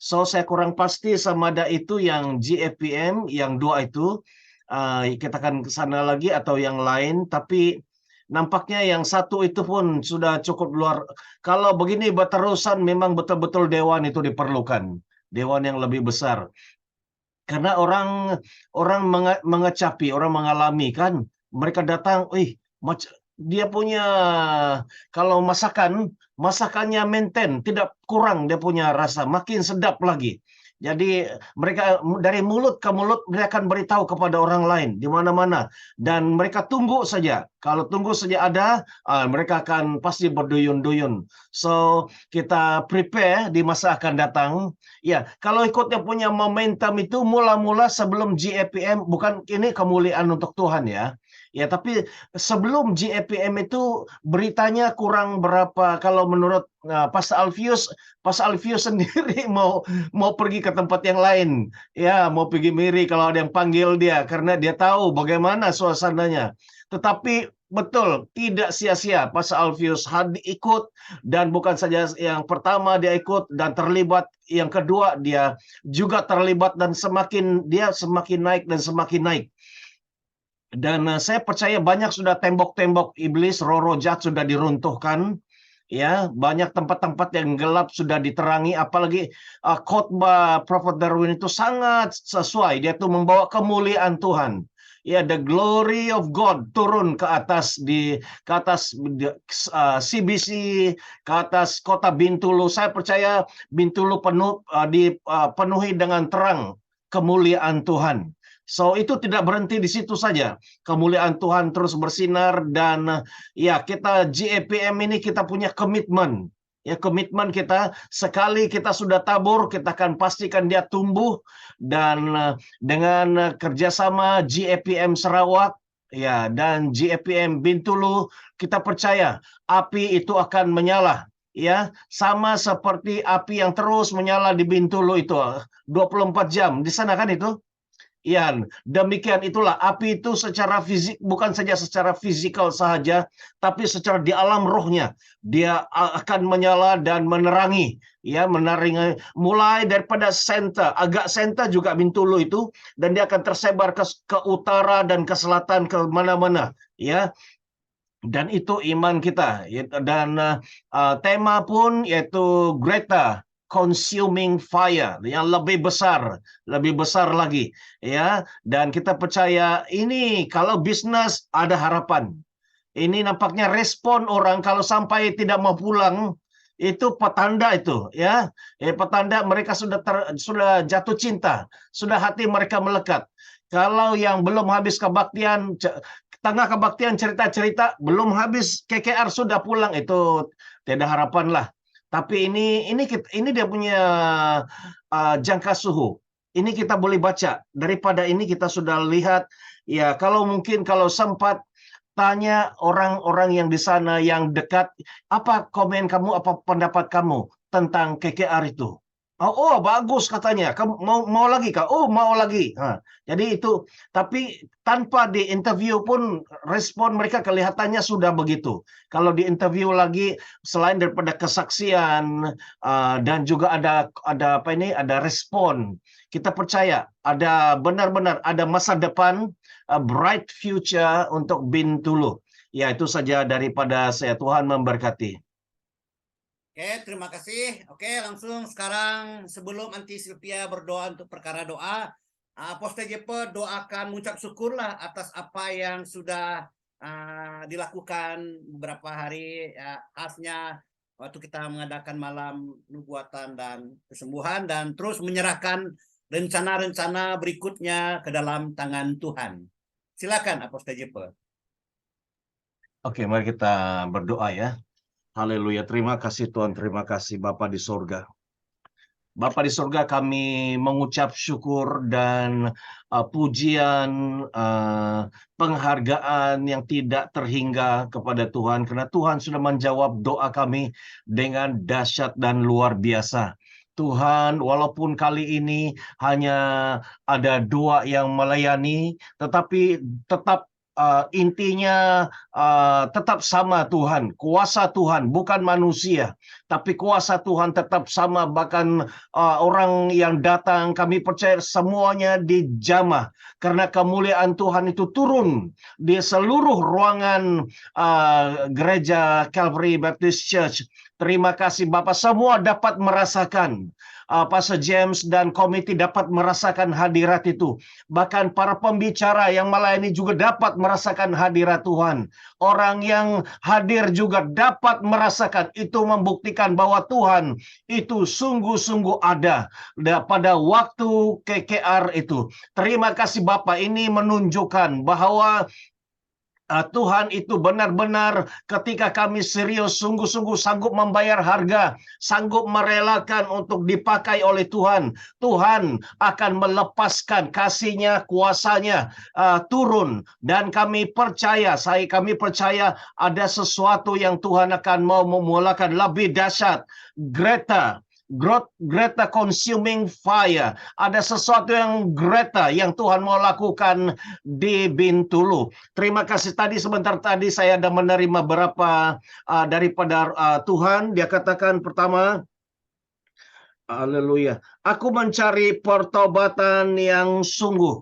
So saya kurang pasti sama ada itu yang GAPM, yang 2 itu kita akan ke sana lagi atau yang lain, tapi nampaknya yang 1 itu pun sudah cukup luar. Kalau begini berterusan memang betul-betul dewan itu diperlukan, dewan yang lebih besar. Karena orang mengecapi, orang mengalami kan, mereka datang, dia punya, kalau masakannya maintain, tidak kurang, dia punya rasa, makin sedap lagi. Jadi mereka dari mulut ke mulut mereka akan beritahu kepada orang lain di mana-mana, dan mereka tunggu saja. Kalau tunggu saja ada, mereka akan pasti berduyun-duyun. So kita prepare di masa akan datang. Ya, kalau ikutnya punya momentum itu mula-mula sebelum GAPM, bukan ini kemuliaan untuk Tuhan ya. Ya, tapi sebelum GAPM itu beritanya kurang berapa. Kalau menurut Pastor Alfius sendiri mau pergi ke tempat yang lain. Ya, mau pergi Miri kalau ada yang panggil dia, karena dia tahu bagaimana suasananya. Tetapi betul, tidak sia-sia Pastor Alfius ikut, dan bukan saja yang pertama dia ikut dan terlibat, yang kedua dia juga terlibat, dan semakin naik dan semakin naik. Dan saya percaya banyak sudah tembok-tembok iblis, roh-roh jahat sudah diruntuhkan. Ya, banyak tempat-tempat yang gelap sudah diterangi. Apalagi khotbah Prophet Darwin itu sangat sesuai. Dia tuh membawa kemuliaan Tuhan. ya the glory of God turun ke atas CBC, ke atas kota Bintulu. Saya percaya Bintulu dipenuhi dengan terang kemuliaan Tuhan. So itu tidak berhenti di situ saja. Kemuliaan Tuhan terus bersinar dan ya kita GAPM ini kita punya komitmen. Ya komitmen kita sekali kita sudah tabur kita akan pastikan dia tumbuh dan dengan kerjasama GAPM Sarawak ya dan GAPM Bintulu kita percaya api itu akan menyala ya sama seperti api yang terus menyala di Bintulu itu 24 jam di sana kan itu. Ya, demikian itulah api itu secara fisik bukan saja secara fisikal saja, tapi secara di alam rohnya dia akan menyala dan menerangi, ya menerangi mulai daripada agak senta juga Bintulu itu, dan dia akan tersebar ke utara dan ke selatan ke mana-mana, ya. Dan itu iman kita, dan tema pun yaitu Greta. Consuming fire yang lebih besar lagi ya, dan kita percaya ini kalau bisnis ada harapan. Ini nampaknya respon orang kalau sampai tidak mau pulang itu petanda itu ya, petanda mereka sudah jatuh cinta, sudah hati mereka melekat. Kalau yang belum habis kebaktian, tengah kebaktian cerita-cerita belum habis KKR sudah pulang, itu tidak harapan lah. Tapi ini dia punya jangka suhu. Ini kita boleh baca. Daripada ini kita sudah lihat ya, kalau sempat tanya orang-orang yang di sana yang dekat, apa komen kamu, apa pendapat kamu tentang KKR itu? Oh bagus katanya. Kamu mau lagi kah? Oh mau lagi. Jadi itu, tapi tanpa di interview pun respon mereka kelihatannya sudah begitu. Kalau di interview lagi, selain daripada kesaksian dan juga ada respon. Kita percaya ada benar-benar ada masa depan, a bright future untuk Bintulu. Ya itu saja daripada saya. Tuhan memberkati. Oke, terima kasih. Oke, langsung sekarang sebelum Aunty Sylvia berdoa untuk perkara doa, Apostle JP doakan mengucap syukurlah atas apa yang sudah dilakukan beberapa hari, khasnya waktu kita mengadakan malam nubuatan dan kesembuhan, dan terus menyerahkan rencana-rencana berikutnya ke dalam tangan Tuhan. Silakan Apostle JP. Oke, mari kita berdoa ya. Haleluya, terima kasih Tuhan, terima kasih Bapa di surga. Bapa di surga, kami mengucap syukur dan pujian, penghargaan yang tidak terhingga kepada Tuhan, karena Tuhan sudah menjawab doa kami dengan dahsyat dan luar biasa. Tuhan, walaupun kali ini hanya ada 2 yang melayani, tetapi tetap intinya tetap sama Tuhan, kuasa Tuhan bukan manusia, tapi kuasa Tuhan tetap sama. Bahkan orang yang datang kami percaya semuanya dijamah karena kemuliaan Tuhan itu turun di seluruh ruangan gereja Calvary Baptist Church. Terima kasih Bapak, semua dapat merasakan. Pastor James dan komite dapat merasakan hadirat itu. Bahkan para pembicara yang melayani juga dapat merasakan hadirat Tuhan. Orang yang hadir juga dapat merasakan. Itu membuktikan bahwa Tuhan itu sungguh-sungguh ada pada waktu KKR itu. Terima kasih Bapak, ini menunjukkan bahwa Tuhan itu benar-benar ketika kami serius, sungguh-sungguh sanggup membayar harga, sanggup merelakan untuk dipakai oleh Tuhan. Tuhan akan melepaskan kasih-Nya, kuasa-Nya turun. Dan kami percaya ada sesuatu yang Tuhan akan mau memulakan lebih dahsyat. Greta consuming fire. Ada sesuatu yang Greta yang Tuhan mau lakukan di Bintulu. Terima kasih. Sebentar tadi saya ada menerima beberapa daripada Tuhan. Dia katakan pertama, haleluya, aku mencari pertobatan yang sungguh.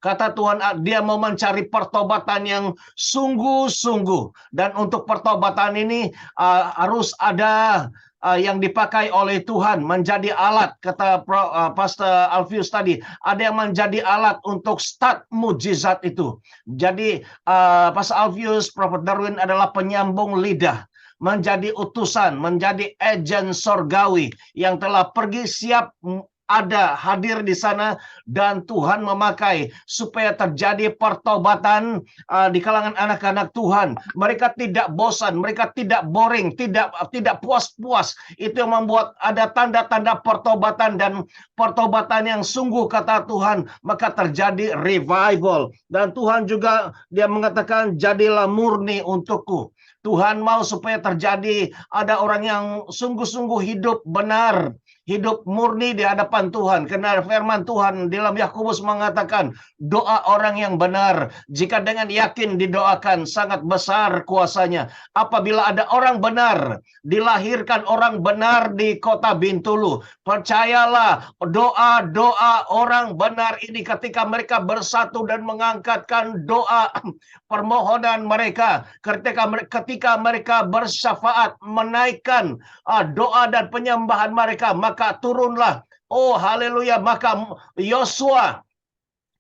Kata Tuhan, dia mau mencari pertobatan yang sungguh-sungguh. Dan untuk pertobatan ini harus ada yang dipakai oleh Tuhan menjadi alat, kata Pastor Alfius tadi, ada yang menjadi alat untuk start mujizat itu. Jadi Pastor Alfius, Prophet Darwin adalah penyambung lidah, menjadi utusan, menjadi agen sorgawi yang telah pergi siap ada hadir di sana, dan Tuhan memakai supaya terjadi pertobatan di kalangan anak-anak Tuhan. Mereka tidak bosan, mereka tidak boring, tidak puas-puas. Itu yang membuat ada tanda-tanda pertobatan, dan pertobatan yang sungguh, kata Tuhan, maka terjadi revival. Dan Tuhan juga dia mengatakan, jadilah murni untukku. Tuhan mau supaya terjadi ada orang yang sungguh-sungguh hidup benar, hidup murni di hadapan Tuhan. Karena firman Tuhan dalam Yakobus mengatakan, doa orang yang benar, jika dengan yakin didoakan, sangat besar kuasanya. Apabila ada orang benar, dilahirkan orang benar di kota Bintulu, percayalah, doa-doa orang benar ini ketika mereka bersatu dan mengangkatkan doa permohonan mereka, ketika mereka bersyafaat, menaikkan doa dan penyembahan mereka, maka turunlah, oh haleluya, maka Yosua,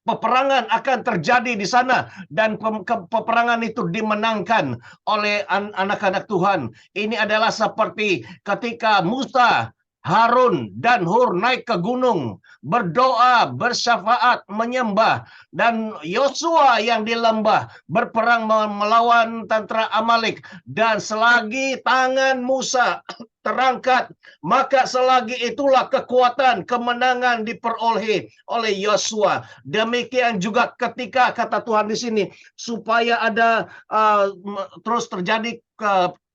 peperangan akan terjadi di sana, dan peperangan itu dimenangkan oleh anak-anak Tuhan. Ini adalah seperti ketika Musa, Harun, dan Hur naik ke gunung, berdoa, bersyafaat, menyembah, dan Yosua yang di lembah berperang melawan tentara Amalek, dan selagi tangan Musa terangkat, maka selagi itulah kekuatan kemenangan diperoleh oleh Yosua. Demikian juga ketika, kata Tuhan di sini, supaya ada terus terjadi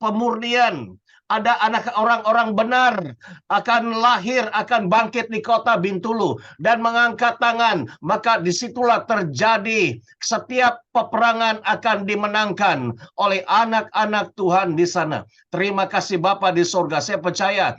pemurnian, ada anak orang-orang benar akan lahir, akan bangkit di kota Bintulu dan mengangkat tangan, maka disitulah terjadi setiap peperangan akan dimenangkan oleh anak-anak Tuhan di sana. Terima kasih Bapa di sorga. Saya percaya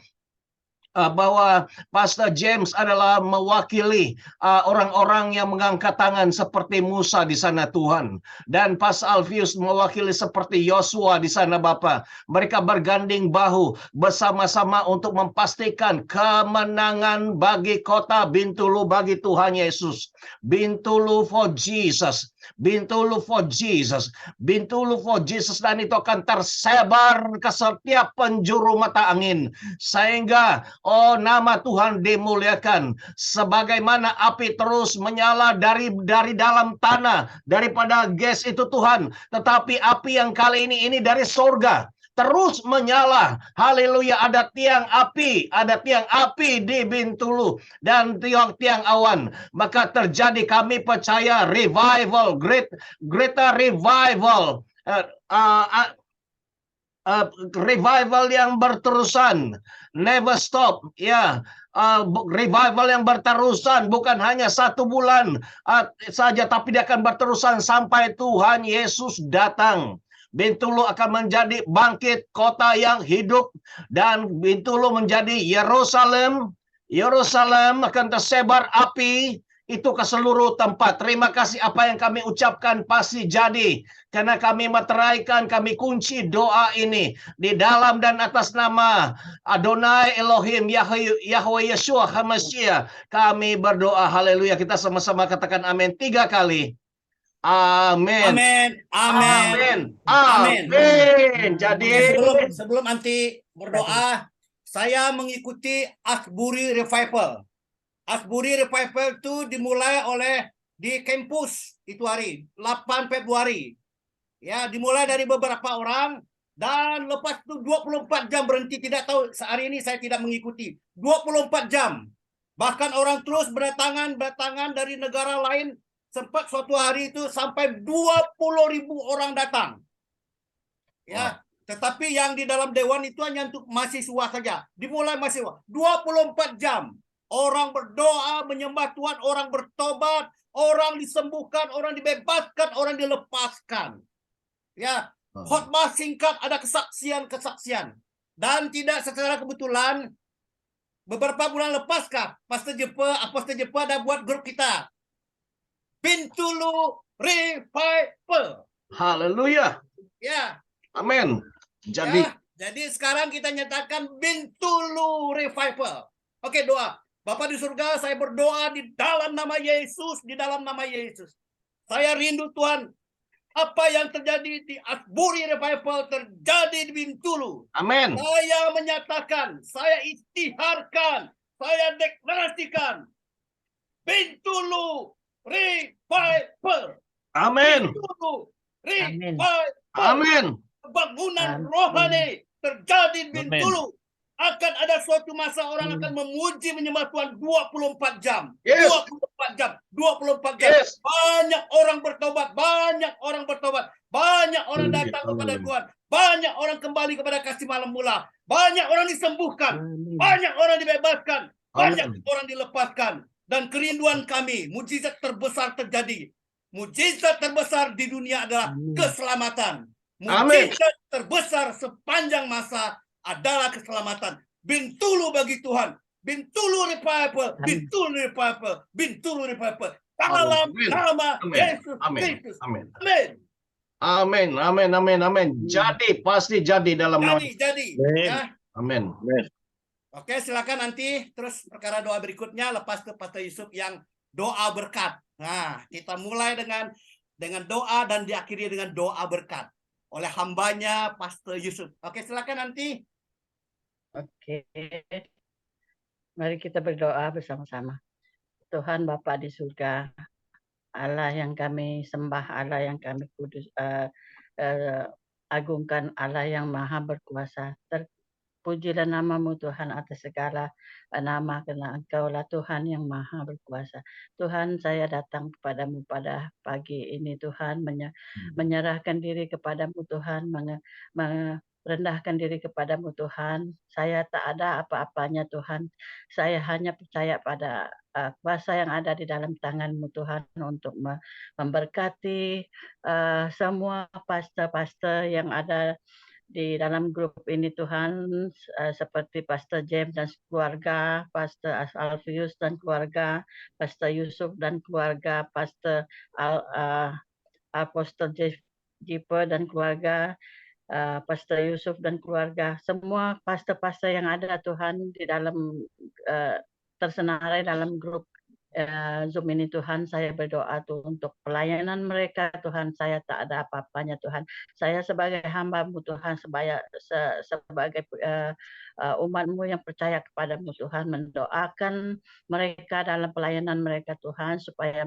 bahwa Pastor James adalah mewakili orang-orang yang mengangkat tangan seperti Musa di sana, Tuhan. Dan Pastor Alfius mewakili seperti Yosua di sana, Bapa. Mereka berganding bahu bersama-sama untuk memastikan kemenangan bagi kota Bintulu, bagi Tuhan Yesus. Bintulu for Jesus. Bintulu for Jesus. Bintulu for Jesus, dan itu akan tersebar ke setiap penjuru mata angin, sehingga nama Tuhan dimuliakan. Sebagaimana api terus menyala dari dalam tanah, daripada gas itu Tuhan, tetapi api yang kali ini dari sorga terus menyala. Haleluya, ada tiang api di Bintulu dan tiang awan. Maka terjadi, kami percaya, revival, greater revival, revival yang berterusan, never stop, ya. Revival yang berterusan, bukan hanya 1 bulan saja, tapi dia akan berterusan sampai Tuhan Yesus datang. Bintulu akan menjadi bangkit kota yang hidup, dan Bintulu menjadi Yerusalem. Yerusalem akan tersebar api itu ke seluruh tempat. Terima kasih, apa yang kami ucapkan pasti jadi, karena kami meteraikan, kami kunci doa ini di dalam dan atas nama Adonai Elohim Yahweh Yeshua HaMashiach. Kami berdoa, haleluya. Kita sama-sama katakan amin 3 kali. Amin. Amin. Amin. Amin. Amin. Jadi sebelum nanti berdoa, saya mengikuti Asbury Revival. Asbury Revival itu dimulai di kampus itu hari 8 Februari. Ya, dimulai dari beberapa orang, dan lepas itu 24 jam berhenti, tidak tahu, sehari ini saya tidak mengikuti. 24 jam. Bahkan orang terus berdatangan dari negara lain. Sempat suatu hari itu sampai 20.000 orang datang. Ya, tetapi yang di dalam dewan itu hanya untuk mahasiswa saja. Dimulai mahasiswa. 24 jam. Orang berdoa, menyembah Tuhan, orang bertobat, orang disembuhkan, orang dibebaskan, orang dilepaskan. Ya, khotbah singkat, ada kesaksian-kesaksian. Dan tidak secara kebetulan, beberapa bulan lepas Pastor Jepa ada buat grup kita. Bintulu Revival. haleluya. Ya. Amin. Jadi Jadi sekarang kita nyatakan Bintulu Revival. Oke, doa. Bapa di surga, saya berdoa di dalam nama Yesus, di dalam nama Yesus. Saya rindu Tuhan, apa yang terjadi di Asbury Revival terjadi di Bintulu. Amin. Saya menyatakan, saya istiharkan, saya deklarasikan Bintulu Revival. Amin. Bintulu Amin. Revival. Amin. Kebangunan Amin. rohani terjadi di Amin. Bintulu. Akan ada suatu masa orang akan memuji menyembah Tuhan 24 jam. Yes. 24 jam. 24 jam. Yes. Banyak orang bertobat. Banyak orang bertobat. Banyak orang datang kepada Tuhan. Banyak orang kembali kepada kasih malam mula. Banyak orang disembuhkan. Amin. Banyak orang dibebaskan. Banyak Amin. orang dilepaskan. Dan kerinduan kami, mujizat terbesar terjadi. Mujizat terbesar di dunia adalah Amin. keselamatan. Amin. Mujizat terbesar sepanjang masa adalah keselamatan. Bintulu bagi Tuhan. Bintulu Revival. Amin. Bintulu Revival. Bintulu Revival. Dalam Amin. nama Amin. Yesus Amin. Kristus. Amin. Amin. Amin. Amin. Amin. Amin. Jadi, pasti jadi dalam nama. Jadi. Amin. Ya. Amin. Oke, silakan nanti terus perkara doa berikutnya lepas ke Pastor Yusuf yang doa berkat. Nah, kita mulai dengan doa dan diakhiri dengan doa berkat oleh hambanya Pastor Yusuf. Oke, silakan nanti. Oke. Mari kita berdoa bersama-sama. Tuhan Bapa di surga, Allah yang kami sembah, Allah yang kami kudus, agungkan, Allah yang maha berkuasa. Terpujilah namamu Tuhan atas segala nama, karena Engkaulah Tuhan yang maha berkuasa. Tuhan, saya datang kepadamu pada pagi ini Tuhan, menyerahkan diri kepadamu Tuhan, merendahkan diri kepadamu Tuhan. Saya tak ada apa-apanya Tuhan. Saya hanya percaya pada kuasa yang ada di dalam tangan-Mu Tuhan untuk memberkati semua pastor-pastor yang ada di dalam grup ini Tuhan, seperti Pastor James dan keluarga, Pastor Alfius dan keluarga, Pastor Yusuf dan keluarga, Pastor Apostle Jiper dan keluarga, Pastor Yusuf dan keluarga, semua pastor-pastor yang ada Tuhan di dalam tersenarai dalam grup Zoom ini Tuhan, saya berdoa Tuhan untuk pelayanan mereka Tuhan. Saya tak ada apa-apanya Tuhan. Saya sebagai hamba-Mu Tuhan, sebagai umat-Mu yang percaya kepadamu Tuhan, mendoakan mereka dalam pelayanan mereka Tuhan, supaya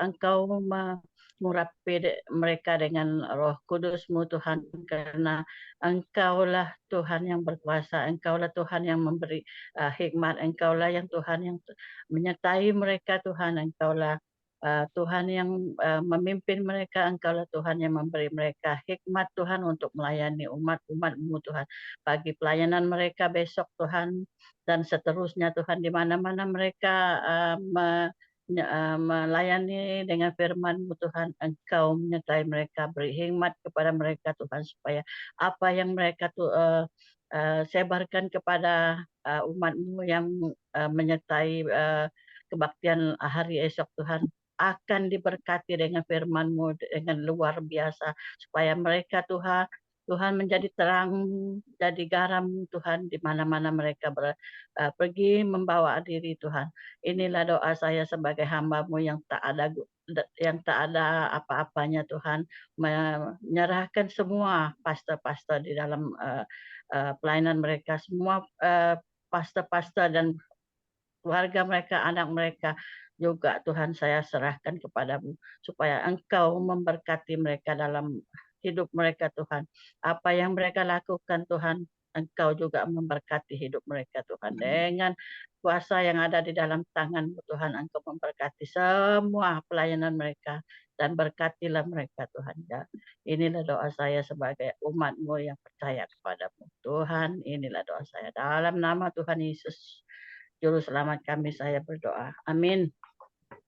Engkau mengurapi mereka dengan Roh Kudus-Mu Tuhan, karena Engkaulah Tuhan yang berkuasa, Engkaulah Tuhan yang memberi hikmat, Engkaulah yang Tuhan yang menyertai mereka Tuhan, Engkaulah Tuhan yang memimpin mereka, Engkaulah Tuhan yang memberi mereka hikmat Tuhan untuk melayani umat-umat-Mu Tuhan, bagi pelayanan mereka besok Tuhan, dan seterusnya Tuhan, di mana-mana mereka melayani dengan firman-Mu Tuhan, Engkau menyertai mereka, beri hikmat kepada mereka Tuhan, supaya apa yang mereka sebarkan kepada umat-Mu yang menyertai kebaktian hari esok Tuhan, akan diberkati dengan firman-Mu dengan luar biasa, supaya mereka Tuhan menjadi terang, jadi garam Tuhan di mana-mana mereka pergi membawa diri Tuhan. Inilah doa saya sebagai hamba-Mu yang tak ada apa-apanya Tuhan, menyerahkan semua pastor-pastor di dalam pelayanan mereka, semua pastor-pastor dan keluarga mereka, anak mereka juga Tuhan, saya serahkan kepadamu, supaya Engkau memberkati mereka dalam hidup mereka Tuhan. Apa yang mereka lakukan Tuhan, Engkau juga memberkati hidup mereka Tuhan. Dengan kuasa yang ada di dalam tangan-Mu Tuhan, Engkau memberkati semua pelayanan mereka, dan berkatilah mereka Tuhan. Ya, inilah doa saya sebagai umat-Mu yang percaya kepadamu Tuhan. Inilah doa saya dalam nama Tuhan Yesus Juru Selamat kami, saya berdoa. Amin.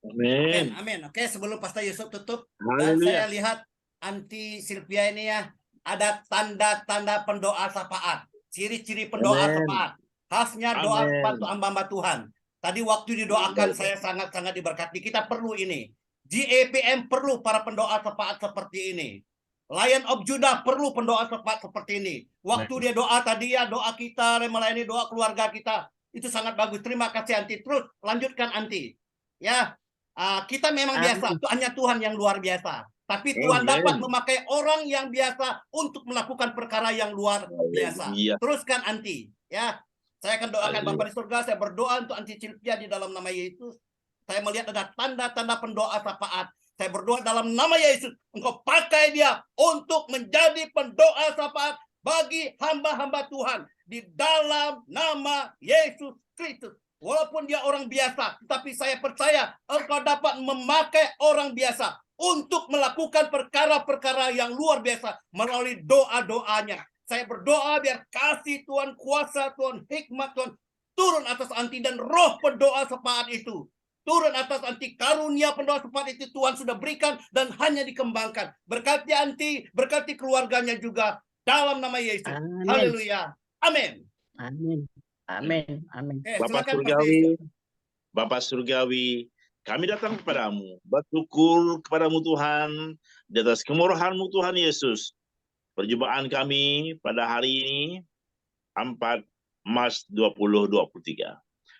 Amin. Amin. Oke, sebelum Pastor Yusuf tutup, dan Haleluya. saya lihat Anti Sylvia ini ya, ada tanda-tanda pendoa syafaat, ciri-ciri pendoa Amin. syafaat, khasnya doa Amin. bantu hamba Tuhan. Tadi waktu didoakan saya sangat-sangat diberkati. Kita perlu ini. GAPM perlu para pendoa syafaat seperti ini. Lion of Judah perlu pendoa seperti ini. Waktu dia doa tadi ya, doa kita, melayani doa keluarga kita, itu sangat bagus. Terima kasih Anti. Terus lanjutkan Anti. Ya, kita memang biasa. Itu hanya Tuhan yang luar biasa. Tapi Tuhan dapat memakai orang yang biasa untuk melakukan perkara yang luar biasa. Teruskan Anti. Ya, saya akan doakan Bapa di surga. Saya berdoa untuk Anti Silvia di dalam nama Yesus. Saya melihat ada tanda-tanda pendoa syafaat. Saya berdoa dalam nama Yesus, Engkau pakai dia untuk menjadi pendoa syafaat bagi hamba-hamba Tuhan di dalam nama Yesus Kristus. Walaupun dia orang biasa, tetapi saya percaya Engkau dapat memakai orang biasa untuk melakukan perkara-perkara yang luar biasa melalui doa-doanya. Saya berdoa biar kasih Tuhan, kuasa Tuhan, hikmat Tuhan turun atas Anti dan roh pendoa syafaat itu. Turun atas Anti, karunia pendoa syafaat itu Tuhan sudah berikan dan hanya dikembangkan. Berkati Anti, berkati keluarganya juga dalam nama Yesus. Haleluya. Amin. Amin. Amin. Amin. Bapak Surgawi, kami datang kepadamu, bersyukur kepadamu Tuhan, di atas kemurahan-Mu Tuhan Yesus. Perjumpaan kami pada hari ini, 4 Maret 2023.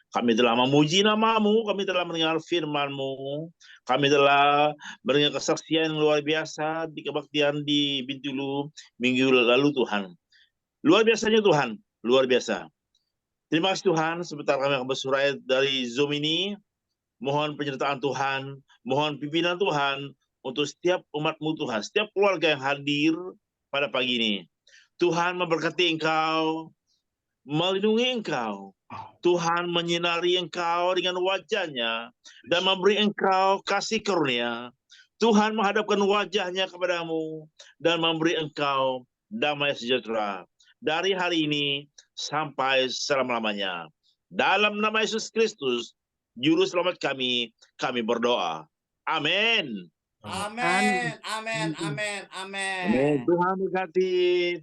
Kami telah memuji nama-Mu, kami telah mendengar firman-Mu, kami telah mendengar kesaksian yang luar biasa di kebaktian di Bintulu minggu lalu Tuhan. Luar biasanya Tuhan, luar biasa. Terima kasih Tuhan, sebentar kami akan bersurat dari Zoom ini. Mohon penyertaan Tuhan, mohon pimpinan Tuhan untuk setiap umat-Mu Tuhan, setiap keluarga yang hadir pada pagi ini. Tuhan memberkati Engkau, melindungi Engkau. Tuhan menyinari Engkau dengan wajah-Nya dan memberi Engkau kasih karunia. Tuhan menghadapkan wajah-Nya kepadamu dan memberi Engkau damai sejahtera dari hari ini sampai selama-lamanya. Dalam nama Yesus Kristus, Juru Selamat kami berdoa. Amin. Amin. Amin. Amin. Amin. Tuhan berkati,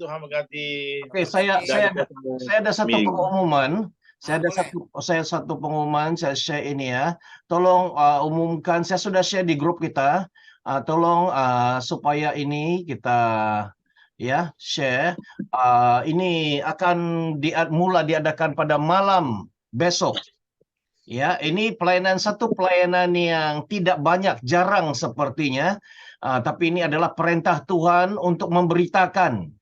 Tuhan berkati. Oke, saya ada satu pengumuman. Saya satu pengumuman, saya share ini ya. Tolong umumkan, saya sudah share di grup kita. Tolong supaya ini kita ya share. Ini akan mulai diadakan pada malam besok. Ya, ini satu pelayanan yang tidak banyak, jarang sepertinya. Tapi ini adalah perintah Tuhan untuk memberitakan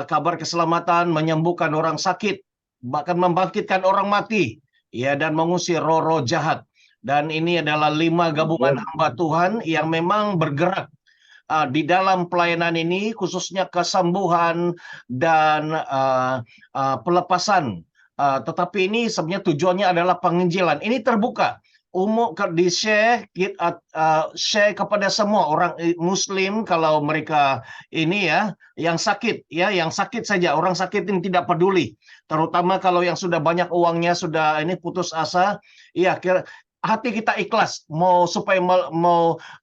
kabar keselamatan, menyembuhkan orang sakit, bahkan membangkitkan orang mati, ya, dan mengusir roh-roh jahat. Dan ini adalah 5 gabungan hamba Tuhan yang memang bergerak di dalam pelayanan ini, khususnya kesembuhan dan pelepasan. Tetapi ini sebenarnya tujuannya adalah penginjilan. Ini terbuka, umum di-share, share kepada semua orang Muslim kalau mereka ini ya, yang sakit saja, orang sakit ini tidak peduli. Terutama kalau yang sudah banyak uangnya, sudah ini putus asa, ya hati kita ikhlas supaya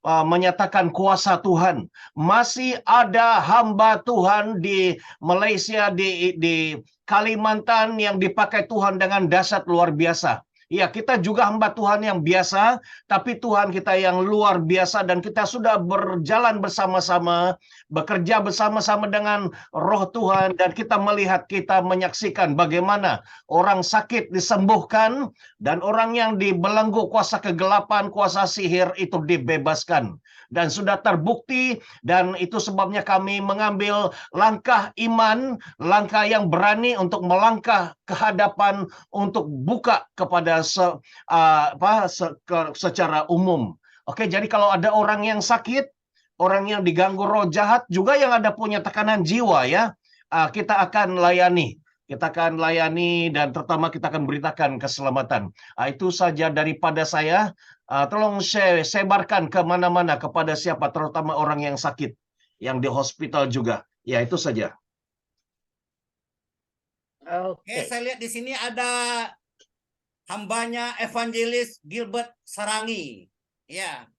menyatakan kuasa Tuhan. Masih ada hamba Tuhan di Malaysia, di Kalimantan yang dipakai Tuhan dengan dahsyat luar biasa. Ya, kita juga hamba Tuhan yang biasa, tapi Tuhan kita yang luar biasa, dan kita sudah berjalan bersama-sama, bekerja bersama-sama dengan roh Tuhan, dan kita menyaksikan bagaimana orang sakit disembuhkan, dan orang yang dibelenggu kuasa kegelapan, kuasa sihir itu dibebaskan. Dan sudah terbukti, dan itu sebabnya kami mengambil langkah iman, langkah yang berani untuk melangkah ke hadapan, untuk buka kepada secara umum. Oke, jadi kalau ada orang yang sakit, orang yang diganggu roh jahat, juga yang ada punya tekanan jiwa ya, kita akan layani. Kita akan layani, dan terutama kita akan beritakan keselamatan. Itu saja daripada saya. Tolong sebarkan ke mana-mana kepada siapa, terutama orang yang sakit, yang di hospital juga. Ya, itu saja. Oke, saya lihat di sini ada hambanya Evangelis Gilbert Sarangi. Ya,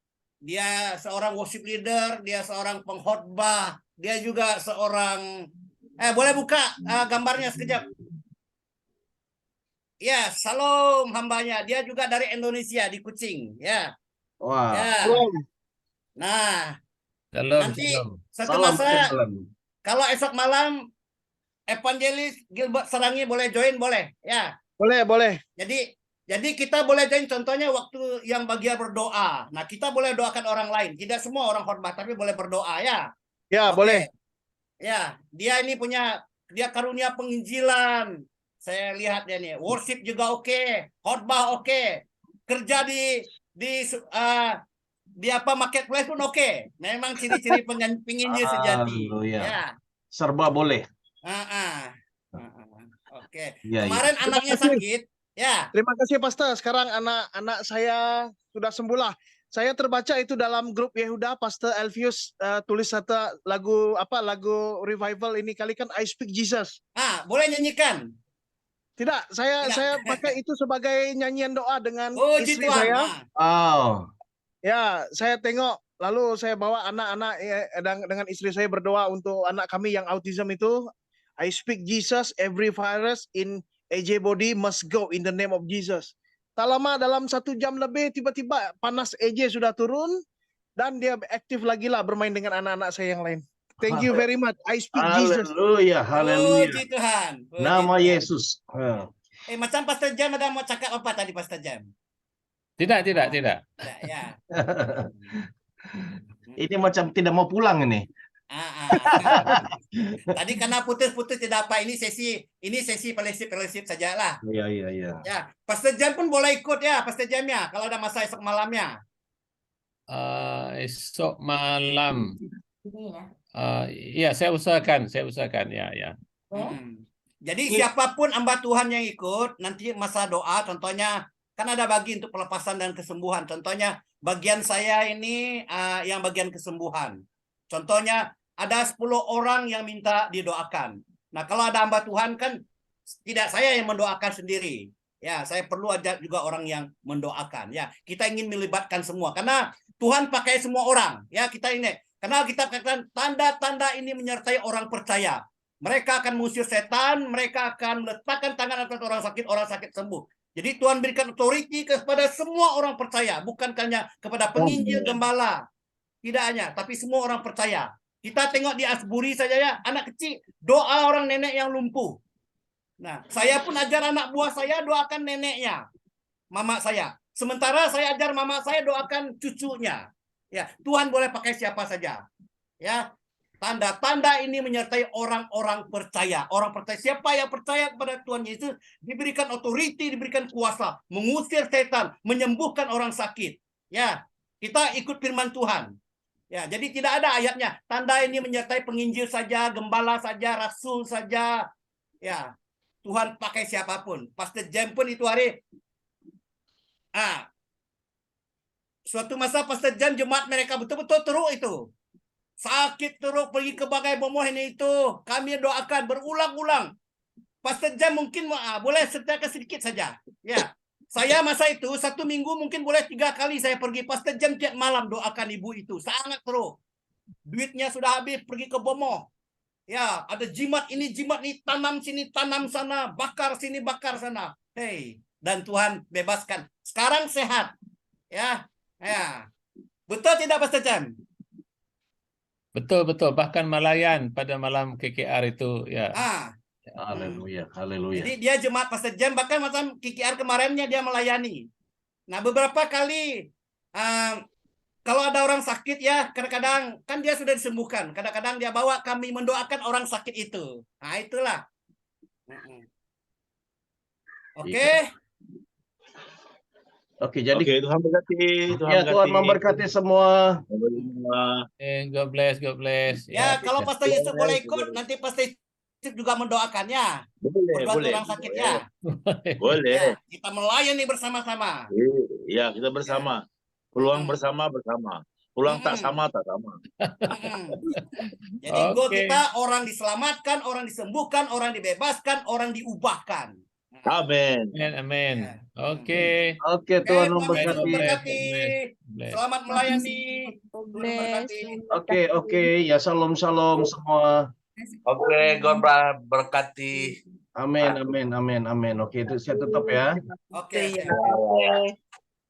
dia seorang worship leader, dia seorang pengkhotbah, dia juga seorang boleh buka gambarnya sekejap. Ya, salam hambanya. Dia juga dari Indonesia, di Kuching, ya. Wah. Ya. Nah, Shalom, Nanti shalom. satu Salam masa kebenaran. kalau esok malam Evangelis Gilbert Sarangi boleh join boleh ya. Boleh. Jadi kita boleh join contohnya waktu yang bagian berdoa. Nah, kita boleh doakan orang lain. Tidak semua orang khotbah tapi boleh berdoa ya. Ya, Oke. boleh. Ya, dia ini punya dia karunia penginjilan. Saya lihat dia nih, worship juga oke, khotbah oke. Kerja di apa marketplace pun oke. Memang ciri-ciri penginjil sejati. Haleluya. Ya. Serba boleh. Oke. Ya, ya. Kemarin anaknya sakit, ya. Terima kasih Pastor. Sekarang anak-anak saya sudah sembuh lah. Saya terbaca itu dalam grup Yehuda, Pastor Elvius tulis satu lagu revival ini kali kan I Speak Jesus. Boleh nyanyikan? Tidak, saya pakai itu sebagai nyanyian doa dengan Puji istri Tuhan. saya. Oh, Ya, saya tengok lalu saya bawa anak-anak dengan istri saya berdoa untuk anak kami yang autism itu. I speak Jesus, every virus in AJ body must go in the name of Jesus. Tak lama dalam 1 jam lebih tiba-tiba panas AJ sudah turun dan dia aktif lagi lah bermain dengan anak-anak saya yang lain. Thank you very much. I speak Jesus. haleluya, haleluya. Puji Tuhan. Puji Nama Tuhan. Yesus. Macam Pastor Jam ada mau cakap apa tadi Pastor Jam? Tidak. Tidak, ya. Ini macam tidak mau pulang ini. Tadi karena putus-putus tidak apa, ini sesi fellowship sajalah. Iya. Ya, Pastor Jam pun boleh ikut ya, Pastor Jam ya, kalau ada masa esok malamnya. Esok malam. Ya, saya usahakan ya. Jadi siapapun hamba Tuhan yang ikut nanti masa doa, contohnya kan ada bagi untuk pelepasan dan kesembuhan. Contohnya bagian saya ini yang bagian kesembuhan. Contohnya ada 10 orang yang minta didoakan. Nah, kalau ada hamba Tuhan kan tidak saya yang mendoakan sendiri. Ya, saya perlu ada juga orang yang mendoakan. Ya, kita ingin melibatkan semua karena Tuhan pakai semua orang. Ya, kita ini. Karena kita katakan tanda-tanda ini menyertai orang percaya. Mereka akan mengusir setan, mereka akan meletakkan tangan atas orang sakit sembuh. Jadi Tuhan berikan authority kepada semua orang percaya, bukan hanya kepada penginjil, gembala. Tidak hanya, tapi semua orang percaya. Kita tengok di Asbury saja ya, anak kecil doa orang nenek yang lumpuh. Nah, saya pun ajar anak buah saya doakan neneknya, mama saya. Sementara saya ajar mama saya doakan cucunya. Ya, Tuhan boleh pakai siapa saja. Ya, tanda-tanda ini menyertai orang-orang percaya. Orang percaya, siapa yang percaya kepada Tuhan Yesus diberikan authority, diberikan kuasa, mengusir setan, menyembuhkan orang sakit. Ya, kita ikut firman Tuhan. Ya, jadi tidak ada ayatnya. Tanda ini menyertai penginjil saja, gembala saja, rasul saja. Ya, Tuhan pakai siapapun. Pastor Jam pun itu hari. Suatu masa Pastor Jam jemaat mereka betul-betul teruk itu. Sakit teruk pergi ke bagai bomoh ini itu. Kami doakan berulang-ulang. Pastor Jam mungkin boleh sertakan sedikit saja. Ya. Saya masa itu 1 minggu mungkin boleh 3 kali saya pergi. Pastor Jam tiap malam doakan ibu itu. Sangat teruk. Duitnya sudah habis pergi ke bomoh. Ya, ada jimat ini, tanam sini, tanam sana, bakar sini, bakar sana. Hey, dan Tuhan bebaskan. Sekarang sehat. Ya. Ya. Betul tidak Pastor Jam? Betul. Bahkan Malayan pada malam KKR itu ya. Haleluya. Jadi dia jemaat Pastor Jam, bahkan macam KKR kemarinnya dia melayani. Nah, beberapa kali kalau ada orang sakit ya, kadang-kadang kan dia sudah disembuhkan. Kadang-kadang dia bawa kami mendoakan orang sakit itu. Nah, itulah. Oke, jadi Tuhan berkati. Tuhan memberkati semua. God bless. Ya, kalau Pastor Yusuf boleh ikut, nanti Pastor Yusuf juga mendoakannya. Boleh. Orang sakit ya. Boleh. Ya, kita melayani bersama-sama. Ya, kita bersama. Peluang bersama. Peluang tak sama. Jadi goal kita orang diselamatkan, orang disembuhkan, orang dibebaskan, orang diubahkan. Amin. Oke. Tuhan Tuhan memberkati. Selamat melayani. Oke. Ya, shalom semua. Oke, God berkati. Amin. Oke, itu saya tutup ya. Oke.